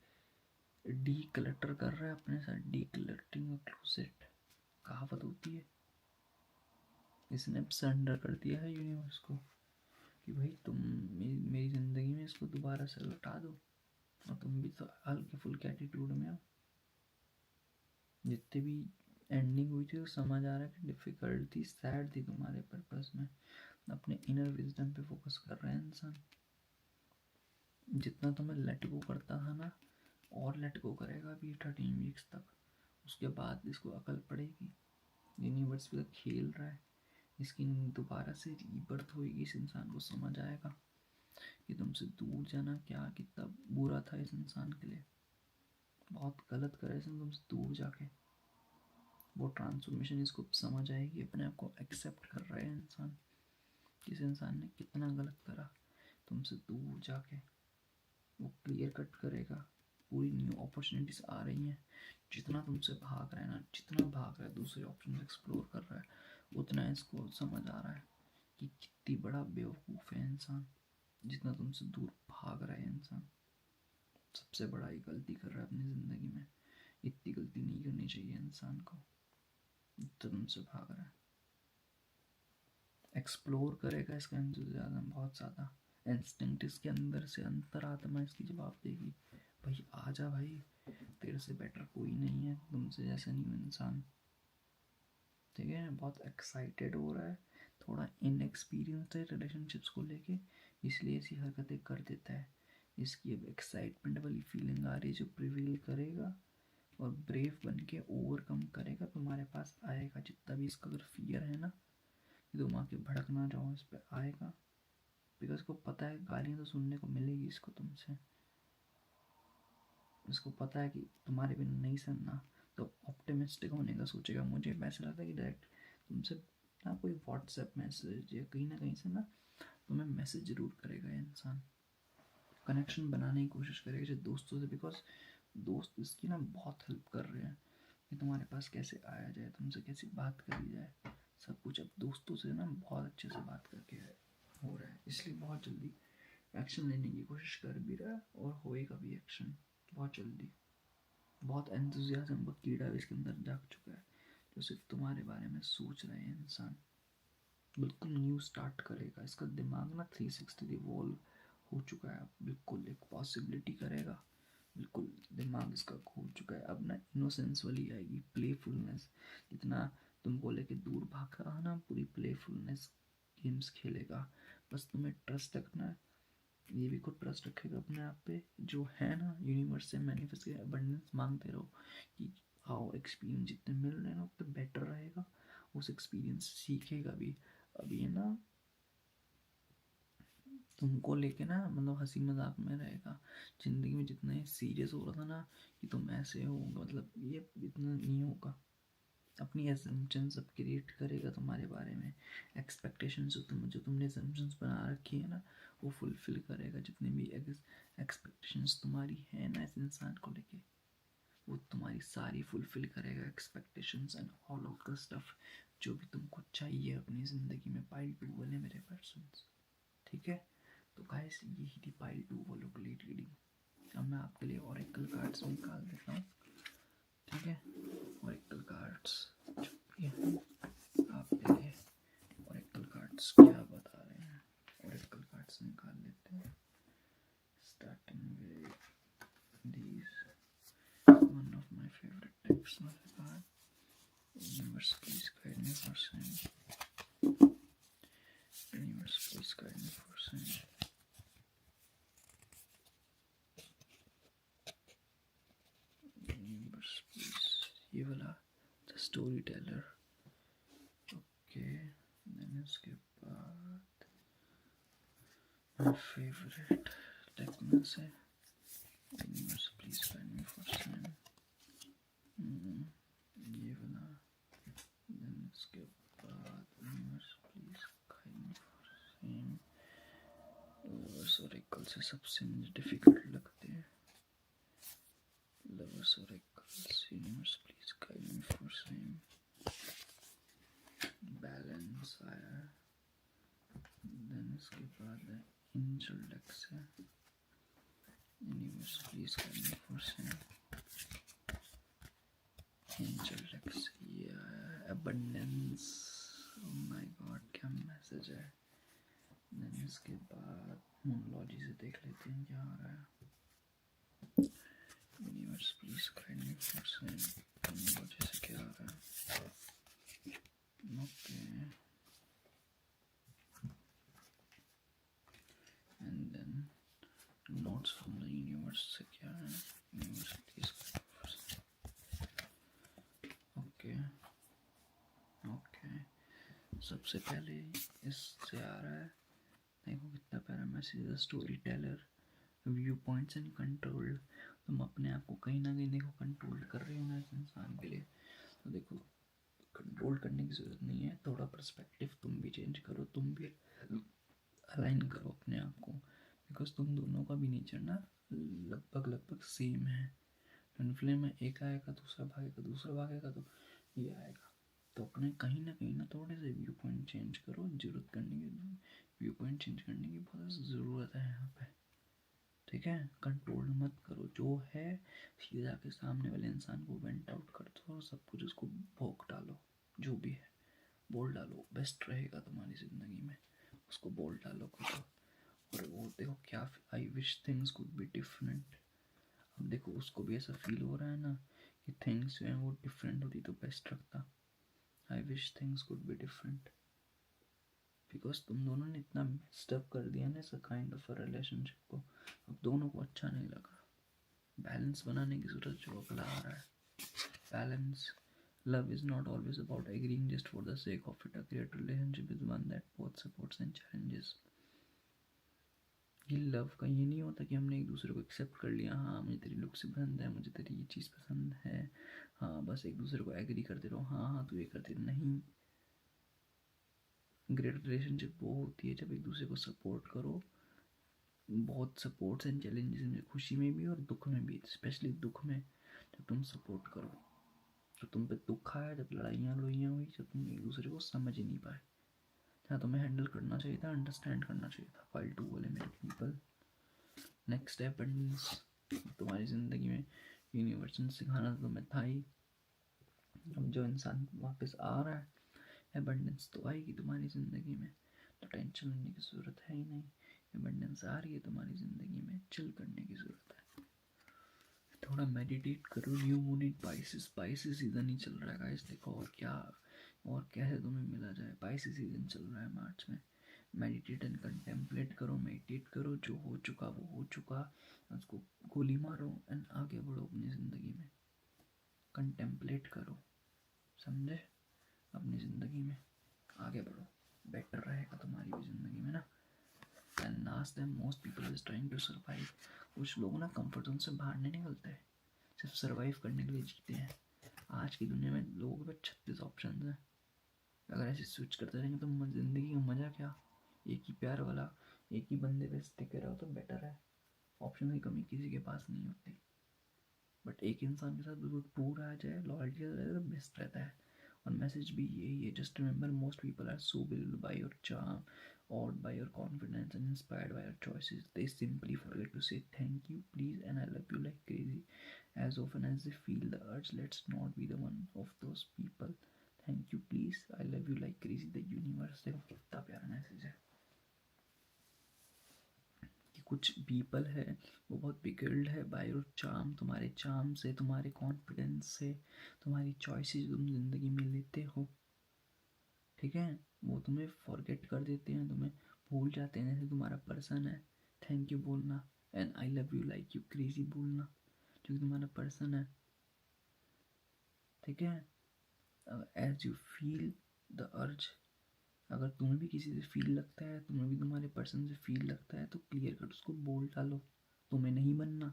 डी कलेक्टर कर रहा है अपने साथ, डी कलेक्टिंग क्लोसेट कहावत होती है। इसने सरेंडर कर दिया है यूनिवर्स को कि भाई तुम मेरी ज़िंदगी में इसको दोबारा से लौटा दो, और तुम भी तो हल्के फुल्के एटीट्यूड में हो। जितनी भी एंडिंग हुई थी वो समझ आ रहा है कि डिफ़िकल्ट थी, सैड थी तुम्हारे पर्पस में। अपने इनर विजडम पे फोकस कर रहा है इंसान। जितना तुम्हें लेट गो करता था ना, और लेट गो करेगा अभी 13 वीक्स तक। उसके बाद इसको अकल पड़ेगी, यूनिवर्स भी तो खेल रहा है, इसकी दोबारा से रीबर्थ होएगी। इस इंसान को समझ आएगा कि तुमसे दूर जाना क्या कितना बुरा था इस इंसान के लिए। बहुत गलत करा इसने तुमसे दूर जाके। वो ट्रांसफॉर्मेशन इसको समझ आएगी, अपने आप को एक्सेप्ट कर रहा है इंसान। किस इंसान ने कितना गलत करा तुमसे दूर जाके, वो क्लियर कट करेगा। पूरी न्यू अपॉर्चुनिटीज आ रही हैं। जितना तुमसे भाग रहा है ना, जितना भाग रहा है दूसरे ऑप्शन एक्सप्लोर कर रहा है, उतना इसको समझ आ रहा है कि कितनी बड़ा बेवकूफ़ है इंसान। जितना तुमसे दूर भाग रहा है इंसान, सबसे बड़ा ही गलती कर रहा है अपनी ज़िंदगी में। इतनी गलती नहीं करनी चाहिए इंसान को, जितना तुमसे भाग रहा है। एक्सप्लोर करेगा, इसका एंथुसियाज्म बहुत ज़्यादा। इंस्टिंक्ट इसके अंदर से, अंतरात्मा इसकी जवाब देगी, भाई आजा भाई, तेरे से बेटर कोई नहीं है, तुमसे जैसा न्यू इंसान। ठीक है, बहुत एक्साइटेड हो रहा है, थोड़ा इनएक्सपीरियंस है रिलेशनशिप्स को लेके, इसलिए ऐसी हरकतें कर देता है। इसकी अब एक्साइटमेंट वाली फीलिंग आ रही है, जो प्रिवील करेगा और ब्रेव बन के ओवरकम करेगा, तुम्हारे पास आएगा। जितना भी इसका अगर फियर है ना, तुम आके भड़क ना जाओ, इस पर आएगा। बिकॉज को पता है गालियाँ तो सुनने को मिलेगी इसको तुमसे। इसको पता है कि तुम्हारे बिना नहीं सुनना, तो ऑप्टिमिस्टिक होने का सोचेगा। मुझे ऐसा लगता है कि डायरेक्ट तुमसे ना कोई व्हाट्सएप मैसेज या कहीं ना कहीं से ना तुम्हें मैसेज जरूर करेगा इंसान। कनेक्शन बनाने की कोशिश करेगा जैसे दोस्तों से, बिकॉज दोस्त इसकी ना बहुत हेल्प कर रहे हैं कि तुम्हारे पास कैसे आया जाए, तुमसे कैसे बात करी जाए, सब कुछ अब दोस्तों से ना बहुत अच्छे से बात करके हो रहा है। इसलिए बहुत जल्दी एक्शन लेने की कोशिश कर भी रहा है और होएगा भी एक्शन बहुत जल्दी। बहुत एंथुसियाज्म का कीड़ा इसके अंदर जाग चुका है, जो सिर्फ तुम्हारे बारे में सोच रहे हैं इंसान। बिल्कुल न्यू स्टार्ट करेगा। इसका दिमाग ना 360 रिवॉल्व हो चुका है, बिल्कुल एक पॉसिबिलिटी करेगा। बिल्कुल दिमाग इसका खोल चुका है। अब ना इनोसेंस वाली आएगी, प्लेफुलनेस। जितना तुमको लेके दूर भाग रहा है ना, पूरी प्लेफुलनेस गेम्स खेलेगा। बस तुम्हें ट्रस्ट रखना है, ये भी खुद ट्रस्ट रखेगा अपने आप पे। जो है ना, यूनिवर्स से मैनिफेस्ट के अबंडेंस मांगते रहो कि आओ एक्सपीरियंस जितने मिल रहे हैं ना उतना बेटर रहेगा। उस एक्सपीरियंस सीखेगा भी। अब ये ना तुमको लेके ना मतलब हंसी मजाक में रहेगा। ज़िंदगी में जितना ही सीरियस हो रहा था ना कि तुम ऐसे हो, मतलब ये इतना नहीं होगा। अपनी एजम्पशंस सब क्रिएट करेगा तुम्हारे बारे में। एक्सपेक्टेशंस जो तुमने एजम्पशंस बना रखी है ना, वो फुलफिल करेगा। जितनी भी एक्सपेक्टेशंस तुम्हारी है ना इस इंसान को लेके, वो तुम्हारी सारी फुलफिल करेगा। Expectations and all of the stuff जो भी तुमको चाहिए अपनी ज़िंदगी में। पाइल 2 वाले मेरे पर्सन्स, ठीक है। तो गाइस यही थी पाइल 2 वालों के लिए रीडिंग। अब मैं आपके लिए ऑरेकल कार्ड्स निकाल देता हूँ, ठीक है। ऑरेकल कार्ड्स जो भी हैं आपके लिए, ऑरेकल कार्ड्स क्या बता रहे हैं, ऑरेकल कार्ड्स निकाल लेते हैं। Starting with these, one of my favourite types वाले card. Universe please guide me for sign, universe please guide me for sign. Universe please, ये वाला the storyteller, okay. Then इसके बाद माय फेवरेट डेक में से universe please guide me for sign, ये वाला। Then इसके बाद universe please kind for same. Lovers और एकल से सबसे मुझे डिफिकल्ट लगते हैं। लवर्स और एकल्स, universe please kind for same. Balance आया। देन इसके बाद एंजल डेक्स है। Universe please kind for same. Angel decks ये आया। एबंडेंस, ओह माय गॉड क्या मैसेज है। देन इसके बाद मोनोलॉजी से देख लेते हैं क्या आ रहा है। Universe please kind me for same. Moonology से क्या आ रहा है। Okay and then notes from the universe से क्या है। Universe please kind me for same. Okay okay, सबसे पहले इससे आ रहा है, देखो कितना प्यारा message. Storyteller, viewpoints and control. तुम अपने आप को कहीं ना कहीं देखो कंट्रोल कर रहे हो ना इस इंसान के लिए। तो देखो कंट्रोल करने की ज़रूरत नहीं है, थोड़ा पर्सपेक्टिव तुम भी चेंज करो, तुम भी अलाइन करो अपने आप को। बिकॉज तुम दोनों का भी नेचर ना लगभग सेम है। ट्विन फ्लेम में एक आएगा दूसरा भागेगा, दूसरा भागेगा तो ये आएगा। तो अपने कहीं ना थोड़े से व्यू पॉइंट चेंज करो। जरूरत करने की व्यू पॉइंट चेंज करने की बहुत ज़रूरत है यहाँ पे, ठीक है। कंट्रोल मत करो, जो है सीधा के सामने वाले इंसान को वेंट आउट कर दो और सब कुछ उसको भोग डालो, जो भी है बोल डालो। बेस्ट रहेगा तुम्हारी ज़िंदगी में, उसको बोल डालो कुछ। और वो देखो क्या, I wish things could be different. अब देखो उसको भी ऐसा फील हो रहा है ना कि थिंग्स जो हैं वो डिफरेंट होती तो बेस्ट लगता। I wish things could be different, because तुम दोनों ने इतना मिक्सड कर दिया ना इस काइंड ऑफ रिलेशनशिप को, अब दोनों को अच्छा नहीं लगा। बैलेंस बनाने की जरूरत जो अगला आ रहा है। Balance, love is not always about agreeing just for the sake of it. A great relationship is one that both supports and challenges. ये लव का ये नहीं होता कि हमने एक दूसरे को एक्सेप्ट कर लिया, हाँ मुझे तेरी लुक से पसंद है, मुझे तेरी ये चीज़ पसंद है, हाँ बस एक दूसरे को एग्री करते रहो, हाँ हाँ तू ये करती नहीं। ग्रेट रिलेशनशिप वो होती है जब एक दूसरे को सपोर्ट करो, बहुत सपोर्ट्स एंड चैलेंजेस में, खुशी में भी और दुख में भी। स्पेशली दुख में जब तुम सपोर्ट करो, जो तुम पे दुख आया, जब लड़ाइयाँ लोइयाँ हुई, जब तुम एक दूसरे को समझ ही नहीं पाए, जहाँ तुम्हें हैंडल करना चाहिए था, अंडरस्टैंड करना चाहिए था। फाइल 2 वाले मेरे पीपल। नेक्स्ट एबंडेंस, तुम्हारी ज़िंदगी में यूनिवर्स ने सिखाना तो तुम्हें था ही। अब जो इंसान वापस आ रहा है, एबंडेंस तो आएगी तुम्हारी ज़िंदगी में, तो टेंशन लेने की ज़रूरत है ही नहीं। एबंडेंस आ रही है तुम्हारी ज़िंदगी में, चिल करने की ज़रूरत है। थोड़ा मेडिटेट करो। New moon in Pisces, Pisces season ही चल रहा है गाइस। देखो और क्या, और कैसे तुम्हें मिला जाए। पाइसेस सीजन चल रहा है मार्च में। मेडिटेट एंड कंटेम्पलेट करो, मेडिटेट करो, जो हो चुका वो हो चुका, उसको गोली मारो एंड आगे बढ़ो अपनी ज़िंदगी में। कंटेम्पलेट करो, समझे, अपनी ज़िंदगी में आगे बढ़ो, बेटर रहेगा तुम्हारी भी ज़िंदगी में ना। And last time most people is trying to survive. कुछ लोग ना कंफर्ट जोन से बाहर नहीं निकलते, सिर्फ सर्वाइव करने के लिए जीते हैं। आज की दुनिया में लोगों के पास 36 ऑप्शन हैं। अगर ऐसे स्विच करते रहेंगे तो ज़िंदगी का मज़ा क्या। एक ही प्यार वाला, एक ही बंदे पे स्टिक रहो तो बेटर है। ऑप्शन की कमी किसी के पास नहीं होती, बट एक इंसान के साथ बिल्कुल पूरा आ जाए, लॉयल्टी आ जाए तो बेस्ट रहता है। और मैसेज भी यही है, just remember most people are so build by your charm, awed by your confidence and inspired by your choices. They simply forget to say thank you, please, and I love you like crazy. As often as they feel the urge, let's not be the one of those people. Thank you, please, I love you like crazy. The universe, देखो कितना प्यारा message है कि कुछ people है वो बहुत बिगल्ड है बाय योर चार्म, तुम्हारे चार्म से, तुम्हारे कॉन्फिडेंस से, तुम्हारी चॉइसेस तुम जिंदगी में लेते हो, ठीक है। वो तुम्हें फॉरगेट कर देते हैं, तुम्हें भूल जाते हैं जैसे तुम्हारा पर्सन है। थैंक यू बोलना and I love you like you crazy बोलना, जो तुम्हारा पर्सन है, ठीक है। As you feel the urge, अगर तुम्हें भी किसी से फील लगता है, तुम्हें भी तुम्हारे पर्सन से फील लगता है, तो क्लियर कट उसको बोल डालो। तुम्हें नहीं बनना,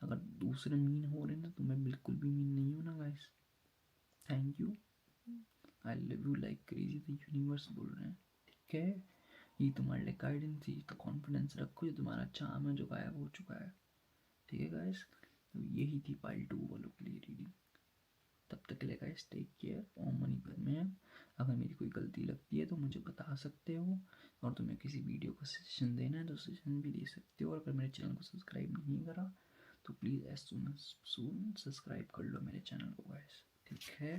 अगर दूसरे मीन हो रहे ना तो मैं बिल्कुल भी मीन नहीं हूँ ना guys. Thank you, I love you like crazy, the universe बोल रहे हैं। ठीक है, ये तुम्हारे लिए गाइडेंस थी, तो कॉन्फिडेंस रखो, जो तुम्हारा चार्म है जो गायब हो चुका है। ठीक है गाइस, तो यही थी पाइल 2 वालों के लिए रीडिंग। तब तक के लिए गाइस टेक केयर। ओम मनी पद्मे। अगर मेरी कोई गलती लगती है तो मुझे बता सकते हो, और तुम्हें किसी वीडियो का सजेशन देना है तो सजेशन भी दे सकते हो। और अगर मेरे चैनल को सब्सक्राइब नहीं करा तो प्लीज़ एज सून सब्सक्राइब कर लो मेरे चैनल को गाइस। ठीक है,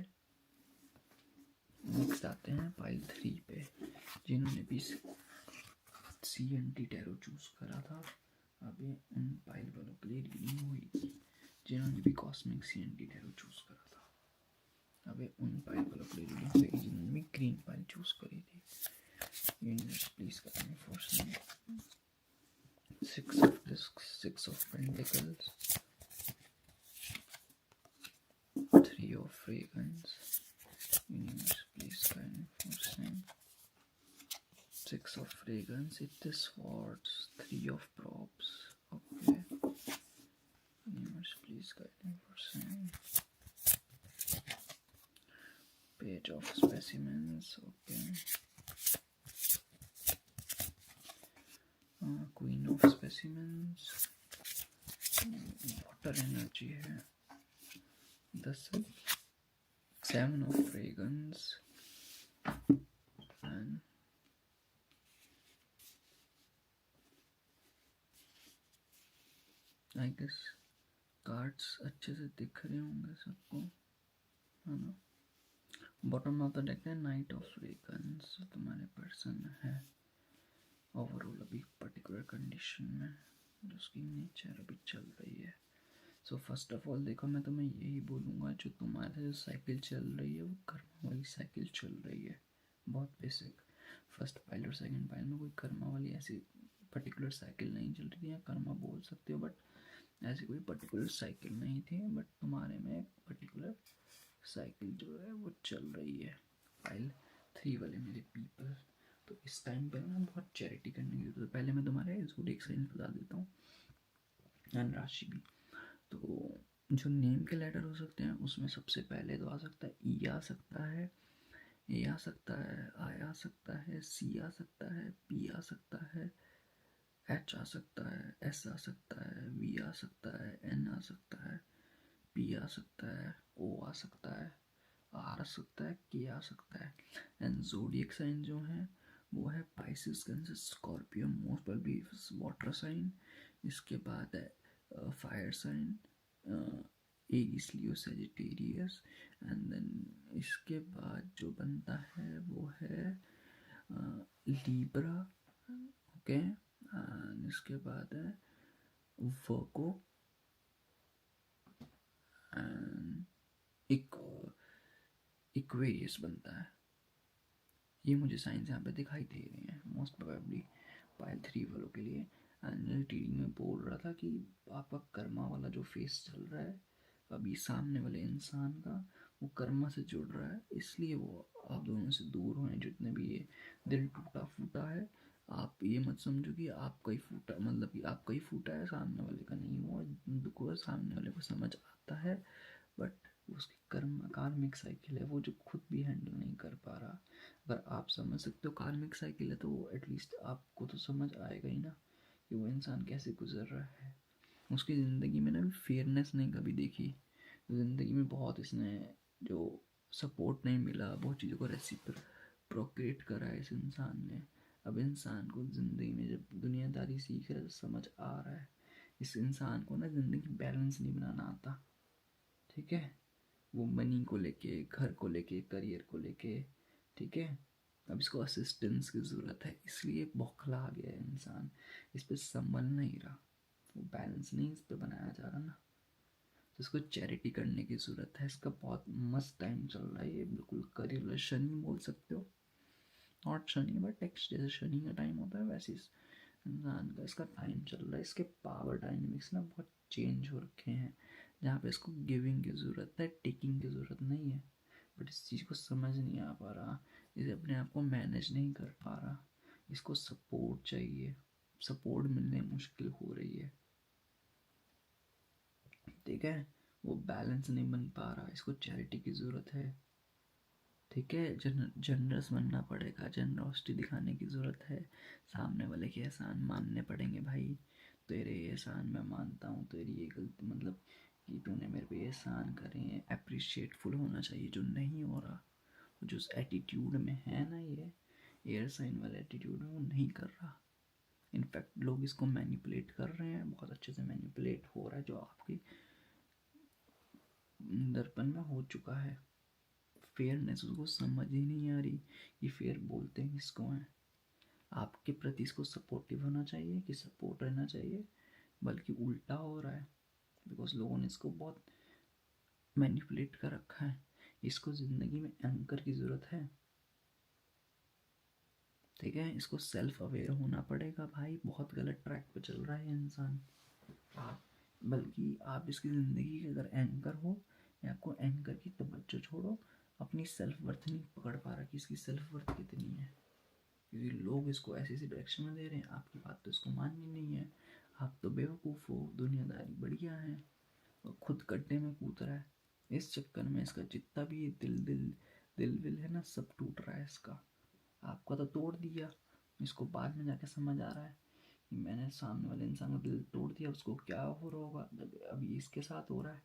नेक्स्ट आते हैं पाइल 3 पे, जिन्होंने भी CNT टैरो चूज करा था। अब ये उन पाइल वालों के लिए रीडिंग हुई जिन्होंने भी कॉस्मिक CNT टैरो चूज करा था। अब ये उन पाइल वालों के लिए रीडिंग हुई जिन्होंने भी ग्रीन पाइल चूज करी थी। Universe please guide me for some. 6 of discs, 6 of pentacles, 3 of fragrance. Universe please guide me for same. 6 of fragrance, it is swords, 3 of props. Okay, universe please guide me for same. Page of specimens. Okay, queen of specimens, water energy है। 7 of fragrance and I guess cards अच्छे से दिख रहे होंगे सबको, है ना। Bottom of the deck है नाइट ऑफ फ्रेगरेंस। तुम्हारे पर्सन है ओवरऑल अभी पर्टिकुलर कंडीशन में, जिसकी नेचर अभी चल रही है। सो फर्स्ट ऑफ ऑल देखो, मैं तुम्हें यही बोलूँगा, जो तुम्हारे जो साइकिल चल रही है वो कर्मा वाली साइकिल चल रही है। बहुत बेसिक, फर्स्ट पाइल और सेकंड पाइल में कोई कर्मा वाली ऐसी पर्टिकुलर साइकिल नहीं चल रही है। कर्मा बोल सकते हो बट ऐसी कोई पर्टिकुलर साइकिल नहीं थी, बट तुम्हारे में एक पर्टिकुलर साइकिल जो है वो चल रही है। पाइल 3 वाले मेरे पीपल, तो इस टाइम पे ना बहुत चैरिटी करने की जरूरत है। पहले मैं तुम्हारे ज़ोडिएक साइन बता देता हूँ एंड राशि भी। तो जो नेम के लेटर हो सकते हैं उसमें सबसे पहले तो आ सकता है ई, आ सकता है ए, आ सकता है आई, आ सकता है सी, आ सकता है पी, आ सकता है एच, आ सकता है एस, आ सकता है वी, आ सकता है एन, आ सकता है पी, आ सकता है ओ, आ सकता है आर, आ सकता है के, आ सकता है। एंड ज़ोडिएक साइन जो है वो है Pisces, Cancer, Scorpio, most probably water sign. इसके बाद है fire sign, Aries, Leo, Sagittarius. And then इसके बाद जो बनता है वो है लीब्रा। ओके, एंड इसके बाद है वर्गो एंड इक्वेरियस बनता है। ये मुझे साइंस यहाँ पे दिखाई दे रही हैं मोस्ट प्रोबेबली पाइल 3 वालों के लिए। एंड टीडिंग में बोल रहा था कि आपका कर्मा वाला जो फेस चल रहा है अभी सामने वाले इंसान का, वो कर्मा से जुड़ रहा है, इसलिए वो आप दोनों से दूर हुए। जितने भी ये दिल टूटा फूटा है, आप ये मत समझो कि आपका ही फूटा, मतलब कि आपका ही फूटा है, सामने वाले का नहीं हुआ। दुख सामने वाले को समझ आता है, बट उसकी कर्म कार्मिक साइकिल है वो जो खुद भी हैंडल नहीं कर पा रहा। अगर आप समझ सकते हो कार्मिक साइकिल है तो एटलीस्ट आपको तो समझ आएगा ही ना कि वो इंसान कैसे गुजर रहा है। उसकी ज़िंदगी में ना भी फेयरनेस नहीं कभी देखी, ज़िंदगी में बहुत इसने जो सपोर्ट नहीं मिला, बहुत चीज़ों को रेसिप्रोकेट करा है इस इंसान ने। अब इंसान को ज़िंदगी में जब दुनियादारी सीख रहा है तो समझ आ रहा है इस इंसान को ना ज़िंदगी बैलेंस नहीं बनाना आता। ठीक है, वो मनी को लेके, घर को लेके, करियर को लेके, ठीक है। अब इसको असिस्टेंस की ज़रूरत है, इसलिए बौखला आ गया है इंसान, इस पर संभल नहीं रहा, वो बैलेंस नहीं इस पर बनाया जा रहा ना, तो इसको चैरिटी करने की ज़रूरत है। इसका बहुत मस्त टाइम चल रहा है, ये बिल्कुल करियर शनि बोल सकते हो, नॉट शनि बट टेक्स्ट जैसे शनि का टाइम होता है वैसे इस इंसान का इसका टाइम चल रहा है। इसके पावर डायनेमिक्स ना बहुत चेंज हो रखे हैं, जहाँ पे इसको गिविंग की ज़रूरत है, टेकिंग की ज़रूरत नहीं है। बट इस चीज़ को समझ नहीं आ पा रहा, इसे अपने आप को मैनेज नहीं कर पा रहा, इसको सपोर्ट चाहिए, सपोर्ट मिलने मुश्किल हो रही है। ठीक है, वो बैलेंस नहीं बन पा रहा, इसको चैरिटी की ज़रूरत है। ठीक है, जनरस बनना पड़ेगा, जनरॉसिटी दिखाने की ज़रूरत है, सामने वाले के एहसान मानने पड़ेंगे। भाई तेरे एहसान मैं मानता हूँ, तेरी ये गलती मतलब कि तूने मेरे पे एहसान करे हैं, अप्रिशिएटफुल होना चाहिए, जो नहीं हो रहा। जो एटीट्यूड में है ना, ये एयर साइन वाले एटीट्यूड में वो नहीं कर रहा। इनफैक्ट लोग इसको मैनिपुलेट कर रहे हैं, बहुत अच्छे से मैनिपुलेट हो रहा है, जो आपके दर्पण में हो चुका है। फेयरनेस उसको समझ ही नहीं आ रही कि फेयर बोलते हैं किसको हैं। आपके प्रति इसको सपोर्टिव होना चाहिए कि सपोर्ट रहना चाहिए, बल्कि उल्टा हो रहा है, बिकॉज लोगों ने इसको बहुत मैनिपुलेट कर रखा है। इसको ज़िंदगी में एंकर की ज़रूरत है। ठीक है, इसको सेल्फ अवेयर होना पड़ेगा। भाई बहुत गलत ट्रैक पे चल रहा है इंसान। आप बल्कि आप इसकी ज़िंदगी के अगर एंकर हो, या आपको एंकर की तवज्जो छोड़ो, अपनी सेल्फ वर्थ नहीं पकड़ पा रहा कि इसकी सेल्फ वर्थ कितनी है, क्योंकि लोग इसको ऐसी डायरेक्शन में दे रहे हैं। आपकी बात तो इसको माननी नहीं है, आप तो बेवकूफ़ हो, दुनियादारी बढ़िया है, और खुद गड्ढे में कूद रहा है। इस चक्कर में इसका जितना भी दिल विल है ना, सब टूट रहा है इसका। आपका तो तोड़ दिया, इसको बाद में जाके समझ आ रहा है कि मैंने सामने वाले इंसान का दिल तोड़ दिया, उसको क्या हो रहा होगा जब अभी इसके साथ हो रहा है।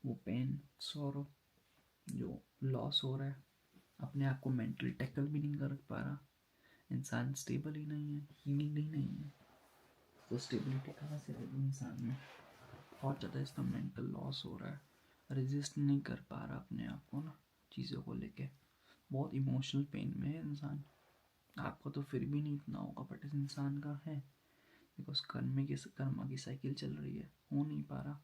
वो पेन, सॉरो, जो लॉस हो रहा है, अपने आप को मेंटली टैकल भी नहीं कर पा रहा। इंसान स्टेबल ही नहीं है, हीलिंग ही नहीं है, तो स्टेबिलिटी कहाँ से रहेगी इंसान में। बहुत ज़्यादा इसका मेंटल लॉस हो रहा है, रेजिस्ट नहीं कर पा रहा अपने आप को ना, चीज़ों को लेके बहुत इमोशनल पेन में है इंसान। आपको तो फिर भी नहीं इतना होगा, बट इस इंसान का है, बिकॉज कर्मा की साइकिल चल रही है, हो नहीं पा रहा।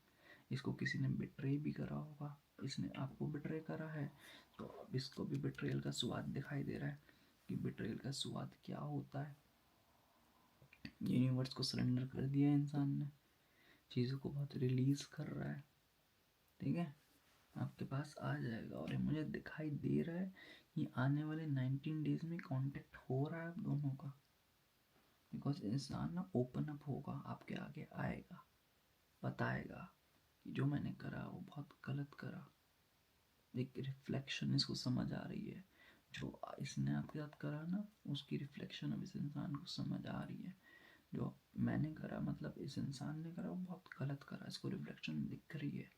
इसको किसी ने बिट्रे भी करा होगा, इसने आपको बिट्रे करा है, तो अब इसको भी बिट्रेयल का स्वाद दिखाई दे रहा है कि बिट्रेयल का स्वाद क्या होता है। यूनिवर्स को सरेंडर कर दिया इंसान ने, चीज़ों को बहुत रिलीज कर रहा है। ठीक है, आपके पास आ जाएगा, और ये मुझे दिखाई दे रहा है कि आने वाले 19 डेज में कांटेक्ट हो रहा है आप दोनों का, बिकॉज इंसान ना ओपन अप होगा, आपके आगे आएगा, बताएगा कि जो मैंने करा वो बहुत गलत करा। एक रिफ्लेक्शन इसको समझ आ रही है, जो इसने आपके साथ करा ना, उसकी रिफ्लेक्शन अब इस इंसान को समझ आ रही है। जो मैंने करा मतलब इस इंसान ने करा वो बहुत गलत करा, इसको रिफ्लेक्शन दिख रही है।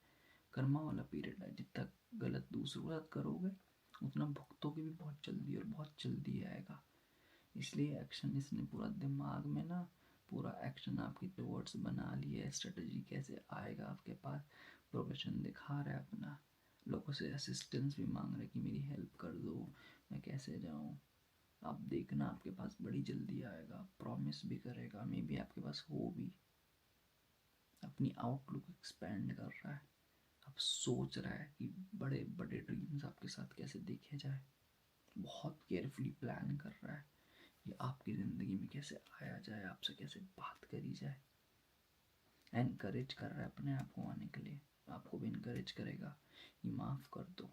कर्मा वाला पीरियड है, जितना गलत दूसरों के साथ करोगे उतना भुगतोगे भी बहुत जल्दी, और बहुत जल्दी आएगा। इसलिए एक्शन इसने पूरा दिमाग में ना, पूरा एक्शन आपकी टुवर्ड्स बना लिया है, स्ट्रेटजी कैसे आएगा आपके पास, प्रोफेशन दिखा रहा है अपना, लोगों से असिस्टेंस भी मांग रहा है कि मेरी हेल्प कर दो, मैं कैसे जाऊँ। आप देखना आपके पास बड़ी जल्दी आएगा, प्रॉमिस भी करेगा, मे बी आपके पास हो भी। अपनी आउटलुक एक्सपेंड कर रहा है, अब सोच रहा है कि बड़े बड़े ड्रीम्स आपके साथ कैसे देखे जाए, बहुत केयरफुली प्लान कर रहा है कि आपकी ज़िंदगी में कैसे आया जाए, आपसे कैसे बात करी जाए। एनकरेज कर रहा है अपने आप को आने के लिए, आपको भी इनकरेज करेगा कि माफ़ कर दो,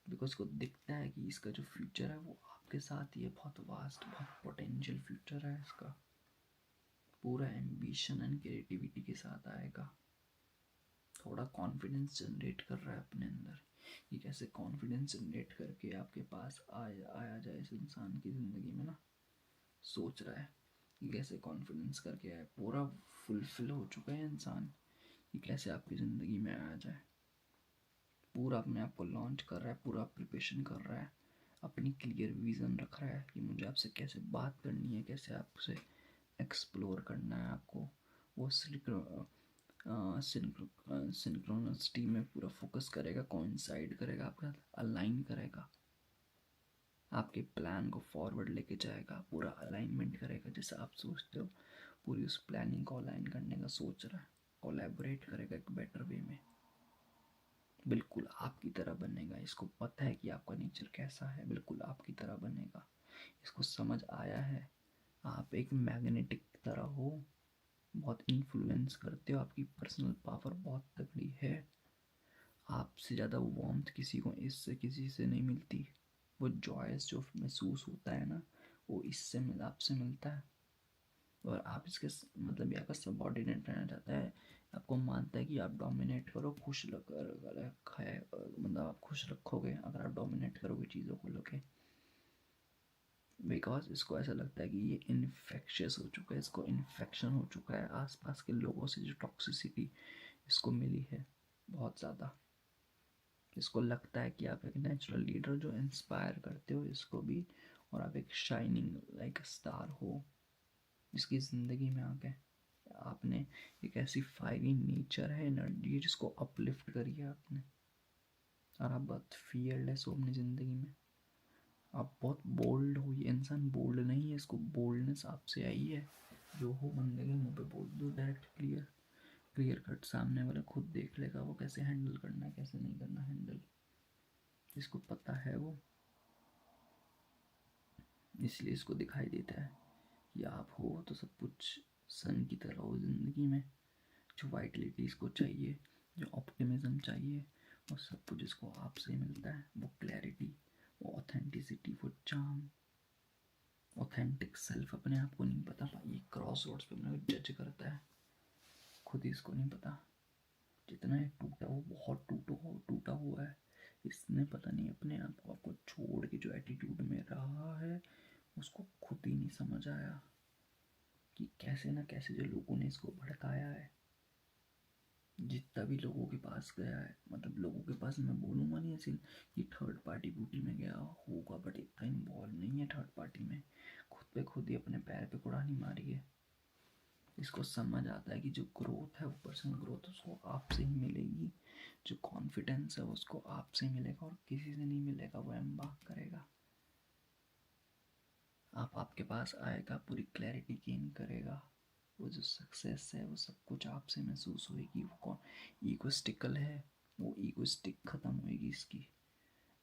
बिकॉज को दिखता है कि इसका जो फ्यूचर है वो आपके साथ ही है, बहुत वास्ट, बहुत पोटेंशियल फ्यूचर है इसका, पूरा एम्बिशन एंड क्रिएटिविटी के साथ आएगा। थोड़ा कॉन्फिडेंस जनरेट कर रहा है अपने अंदर कि कैसे कॉन्फिडेंस जनरेट करके आपके पास आया जाए इस इंसान की ज़िंदगी में ना, सोच रहा है कि कैसे कॉन्फिडेंस करके आए। पूरा फुलफिल हो चुका है इंसान कि कैसे आपकी ज़िंदगी में आया जाए, पूरा अपने आप को लॉन्च कर रहा है, पूरा प्रिपरेशन कर रहा है, अपनी क्लियर विज़न रख रहा है कि मुझे आपसे कैसे बात करनी है, कैसे आपसे एक्सप्लोर करना है आपको। वो सिंक्रोनिसिटी में पूरा फोकस करेगा, कोइंसाइड करेगा आपके साथ, अलाइन करेगा, आपके प्लान को फॉरवर्ड लेके जाएगा, पूरा अलाइनमेंट करेगा जैसा आप सोचते हो, पूरी उस प्लानिंग को अलाइन करने का सोच रहा है, कोलैबोरेट करेगा एक बेटर वे में, बिल्कुल आपकी तरह बनेगा। इसको पता है कि आपका नेचर कैसा है, बिल्कुल आपकी तरह बनेगा। इसको समझ आया है आप एक मैग्नेटिक तरह हो, बहुत इन्फ्लुएंस करते हो, आपकी पर्सनल पावर बहुत तगड़ी है, आपसे ज़्यादा वार्मथ किसी से नहीं मिलती। वो जॉयस जो महसूस होता है ना, वो आपसे मिलता है। और आप इसके मतलब ये आपका सबऑर्डिनेट रहना चाहता है, आपको मानता है कि आप डोमिनेट करो, खुश रखा है, मतलब आप खुश रखोगे अगर आप डोमिनेट करोगे चीज़ों को लेके। बिकॉज इसको ऐसा लगता है कि ये इन्फेक्शियस हो चुका है, इसको इन्फेक्शन हो चुका है आसपास के लोगों से, जो टॉक्सिसिटी इसको मिली है बहुत ज़्यादा। इसको लगता है कि आप एक नेचुरल लीडर जो इंस्पायर करते हो इसको भी, और आप एक शाइनिंग लाइक स्टार हो जिसकी ज़िंदगी में आके आपने एक ऐसी फायरी नेचर है, एनर्जी है जिसको अपलिफ्ट करी है आपने, और आप बहुत फियरलेस हो अपनी ज़िंदगी में, आप बहुत बोल्ड हो। ये इंसान बोल्ड नहीं है, इसको बोल्डनेस आपसे आई है। जो हो बंदे के मुंह पे बोल दो डायरेक्ट, क्लियर क्लियर कट, सामने वाला खुद देख लेगा वो कैसे हैंडल करना है, कैसे नहीं करना हैंडल, इसको पता है वो, इसलिए इसको दिखाई देता है कि आप हो तो सब कुछ सन की तरह हो ज़िंदगी में, जो वाइटलिटी इसको चाहिए, जो ऑप्टिमिज्म चाहिए, वो सब कुछ इसको आपसे मिलता है। वो क्लैरिटी, वो ऑथेंटिसिटी, वो चार्म, ऑथेंटिक सेल्फ अपने आप को नहीं पता। ये क्रॉस रोड्स पे अपने को जज करता है, खुद ही इसको नहीं पता। जितना ये टूटा, वो बहुत टूटा हुआ है। इसने पता नहीं अपने आप को आपको छोड़ के जो एटीट्यूड में रहा है उसको खुद ही नहीं समझ आया कि कैसे ना कैसे जो लोगों ने इसको भड़काया है, जितना भी लोगों के पास गया है, मतलब लोगों के पास मैं बोलूँगा नहीं ऐसे कि थर्ड पार्टी बूटी में गया होगा, बट इतना इन्वॉल्व नहीं है थर्ड पार्टी में, खुद पे खुद ही अपने पैर पे कुड़ानी मारी है। इसको समझ आता है कि जो ग्रोथ है वो पर्सनल ग्रोथ उसको आपसे ही मिलेगी, जो कॉन्फिडेंस है उसको आपसे मिलेगा और किसी से नहीं मिलेगा। वो एम्बार्क करेगा, आपके पास आएगा, पूरी क्लैरिटी गेन करेगा। वो जो सक्सेस है वो सब कुछ आपसे महसूस होएगी। वो कौन ईगोस्टिकल है, वो ईगोस्टिक ख़त्म होएगी इसकी।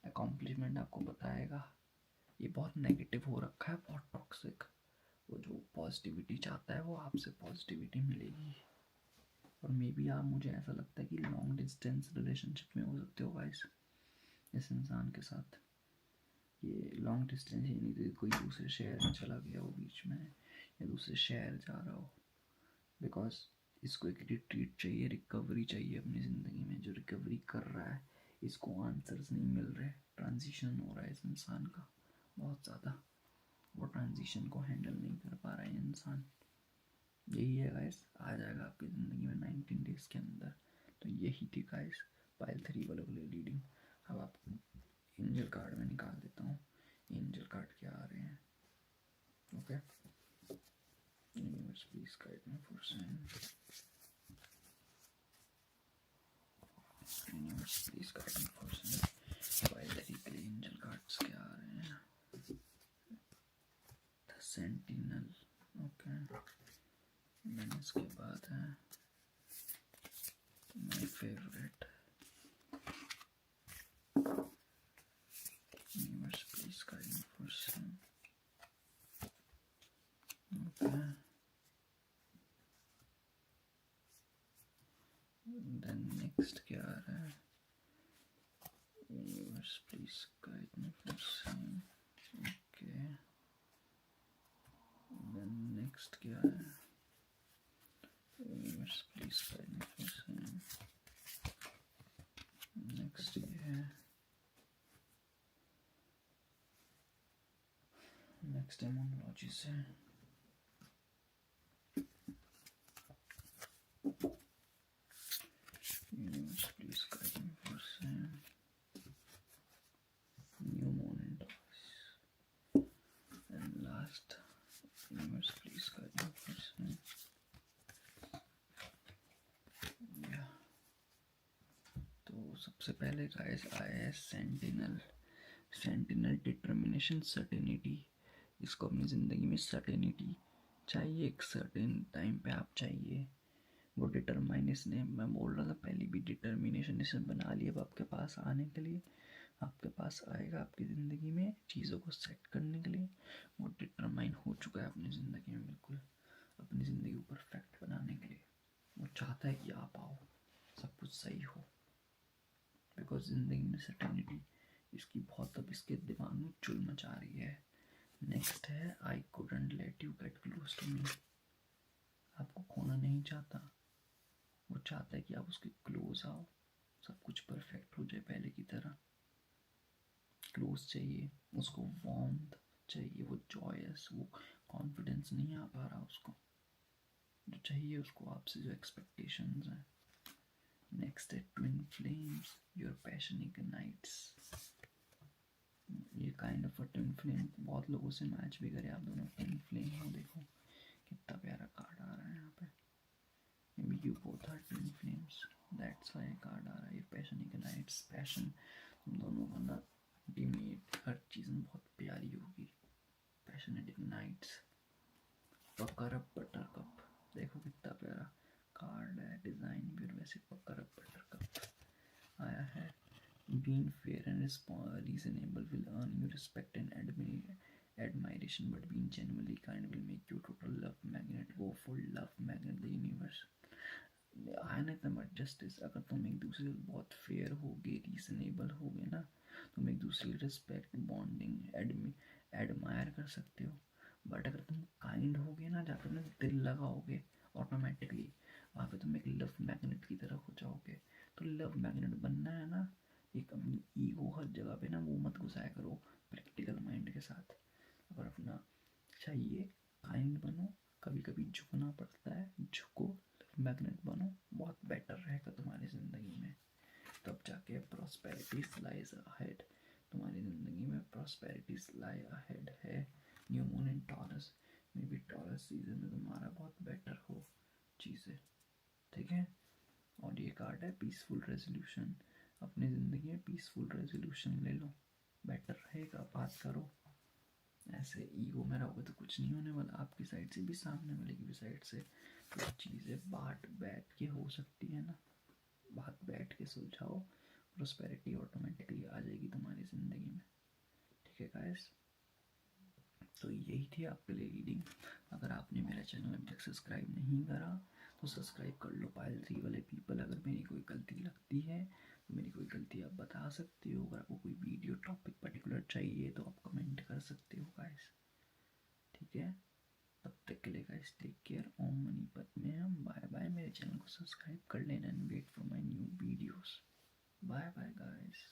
अकॉम्प्लिशमेंट आपको बताएगा। ये बहुत नेगेटिव हो रखा है, बहुत टॉक्सिक। वो जो पॉजिटिविटी चाहता है वो आपसे पॉजिटिविटी मिलेगी। और मे बी आप, मुझे ऐसा लगता है कि लॉन्ग डिस्टेंस रिलेशनशिप में हो सकते हो गाइस इस इंसान के साथ। ये लॉन्ग डिस्टेंस ही नहीं तो कोई दूसरे शहर में चला गया हो बीच में, या दूसरे शहर जा रहा हो, बिकॉज इसको एक रिट्रीट चाहिए, रिकवरी चाहिए अपनी ज़िंदगी में। जो रिकवरी कर रहा है इसको आंसर्स नहीं मिल रहे, ट्रांजिशन हो रहा है इस इंसान का बहुत ज़्यादा, वो ट्रांजिशन को हैंडल नहीं कर पा रहा है इंसान। यही है गाइस, आ जाएगा आपकी ज़िंदगी में 19 डेज़ के अंदर। तो यही थी गाइस पाइल 3 वालों के लिए रीडिंग। अब आप एंजल कार्ड में निकाल देता हूँ, एंजल कार्ड क्या आ रहे हैं। Okay, universe please guide me for sign, universe please guide me for sign. Pile 3 के लिए एंजल कार्ड्स क्या आ रहे हैं। द सेंटिनल, ओके, देन इसके बाद है my favourite, universe please guide me for sign, okay, then next क्या आ रहा है, universe please guide me for sign, okay, then next क्या है, universe please guide me for sign, next ये है, नेक्स्ट डेमोनोलॉजी से, universe please guide me for sign, new moon in Taurus, and last universe please guide me for sign. तो सबसे पहले guys आया है सेंटिनल। Sentinel determination, certainty. इसको अपनी ज़िंदगी में सर्टेनिटी चाहिए, एक सर्टेन टाइम पे आप चाहिए। वो डिटरमाइन, इसने, मैं बोल रहा था पहले भी, डिटर्मिनेशन इसने बना लिया अब आपके पास आने के लिए। आपके पास आएगा आपकी ज़िंदगी में चीज़ों को सेट करने के लिए। वो डिटरमाइन हो चुका है अपनी ज़िंदगी में, बिल्कुल अपनी ज़िंदगी को परफेक्ट बनाने के लिए। वो चाहता है कि आप आओ, सब कुछ सही हो, बिकॉज ज़िंदगी में सर्टेनिटी इसकी बहुत, अब इसके दिमाग में चुल मचा रही है। नेक्स्ट है I couldn't let you get close to me. चाहता, वो चाहता है कि आप उसके क्लोज आओ, सब कुछ परफेक्ट हो जाए पहले की तरह। क्लोज चाहिए उसको, वार्मथ चाहिए, वो जॉयस, वो कॉन्फिडेंस नहीं आ पा रहा उसको, जो चाहिए उसको आपसे, जो एक्सपेक्टेशंस हैं। नेक्स्ट है twin flames, your passion ignites. ये kind of a twin flame, बहुत लोगों से मैच भी करे आप दोनों ट्विन फ्लेम हो। देखो कितना प्यारा कार्ड आ रहा है यहाँ पे। Maybe you both are twin flames, that's why card आ रहा है। ये पैशन इग्नाइट्स, पैशन तुम दोनों का ना अल्टीमेट, हर चीज़ में बहुत प्यारी होगी। Passion ignites. पकरप बटर कप, देखो कितना प्यारा कार्ड है, डिज़ाइन भी। और वैसे पकरप बटर कप आया है। Being fair and reasonable will earn you respect and admiration, but being genuinely kind will make you total love magnet. Go for love magnet, the universe. आने तमट जस्टिस। अगर तुम एक दूसरे से बहुत फेयर होगे, रीजनेबल होगे ना, तुम एक दूसरे की रिस्पेक्ट, बॉन्डिंग, एडमायर कर सकते हो। बट अगर तुम काइंड होगे ना, जाकर ना दिल लगाओगे, ऑटोमेटिकली वहाँ पे तुम एक लव मैग्नेट की तरह हो जाओगे। तो लव मैग्नेट बनना है ना, एक अपनी ईगो हर जगह पे ना वो मत घुसाया करो, प्रैक्टिकल माइंड के साथ। अगर अपना चाहिए काइंड बनो, कभी कभी झुकना पड़ता है, झुको, लव मैग्नेट बनो, बहुत बेटर रहेगा तुम्हारी ज़िंदगी में। तब जाके प्रॉस्पेरिटीज लाइज अहेड, तुम्हारी ज़िंदगी में प्रॉस्पेरिटीज लाई अहेड है। New moon in taurus, may be taurus season में तुम्हारा बहुत बेटर हो चीज़ें, ठीक है। और ये कार्ड है पीसफुल रेजोल्यूशन, अपनी ज़िंदगी में पीसफुल रेजोल्यूशन ले लो, बेटर रहेगा। बात करो, ऐसे ईगो में रहोगे तो कुछ नहीं होने वाला, आपकी साइड से भी सामने वाले की भी साइड से। तो चीज़ें बात बैठ के हो सकती है ना, बात बैठ के सुलझाओ, प्रोस्पेरिटी ऑटोमेटिकली आ जाएगी तुम्हारी ज़िंदगी में, ठीक है गाइस। तो यही थी आपके लिए रीडिंग। अगर आपने मेरा चैनल अभी तक सब्सक्राइब नहीं करा तो सब्सक्राइब कर लो। पायल 3 वाले पीपल, अगर मेरी कोई गलती लगती है तो मेरी कोई गलती आप बता सकते हो। अगर आपको कोई वीडियो टॉपिक पर्टिकुलर चाहिए तो आप कमेंट कर सकते हो गाइस, ठीक है। तब तक के लिए गाइस टेक केयर। ओम मनीपत में हम बाय बाय। मेरे चैनल को सब्सक्राइब कर लेना and wait for my new videos. Bye bye guys.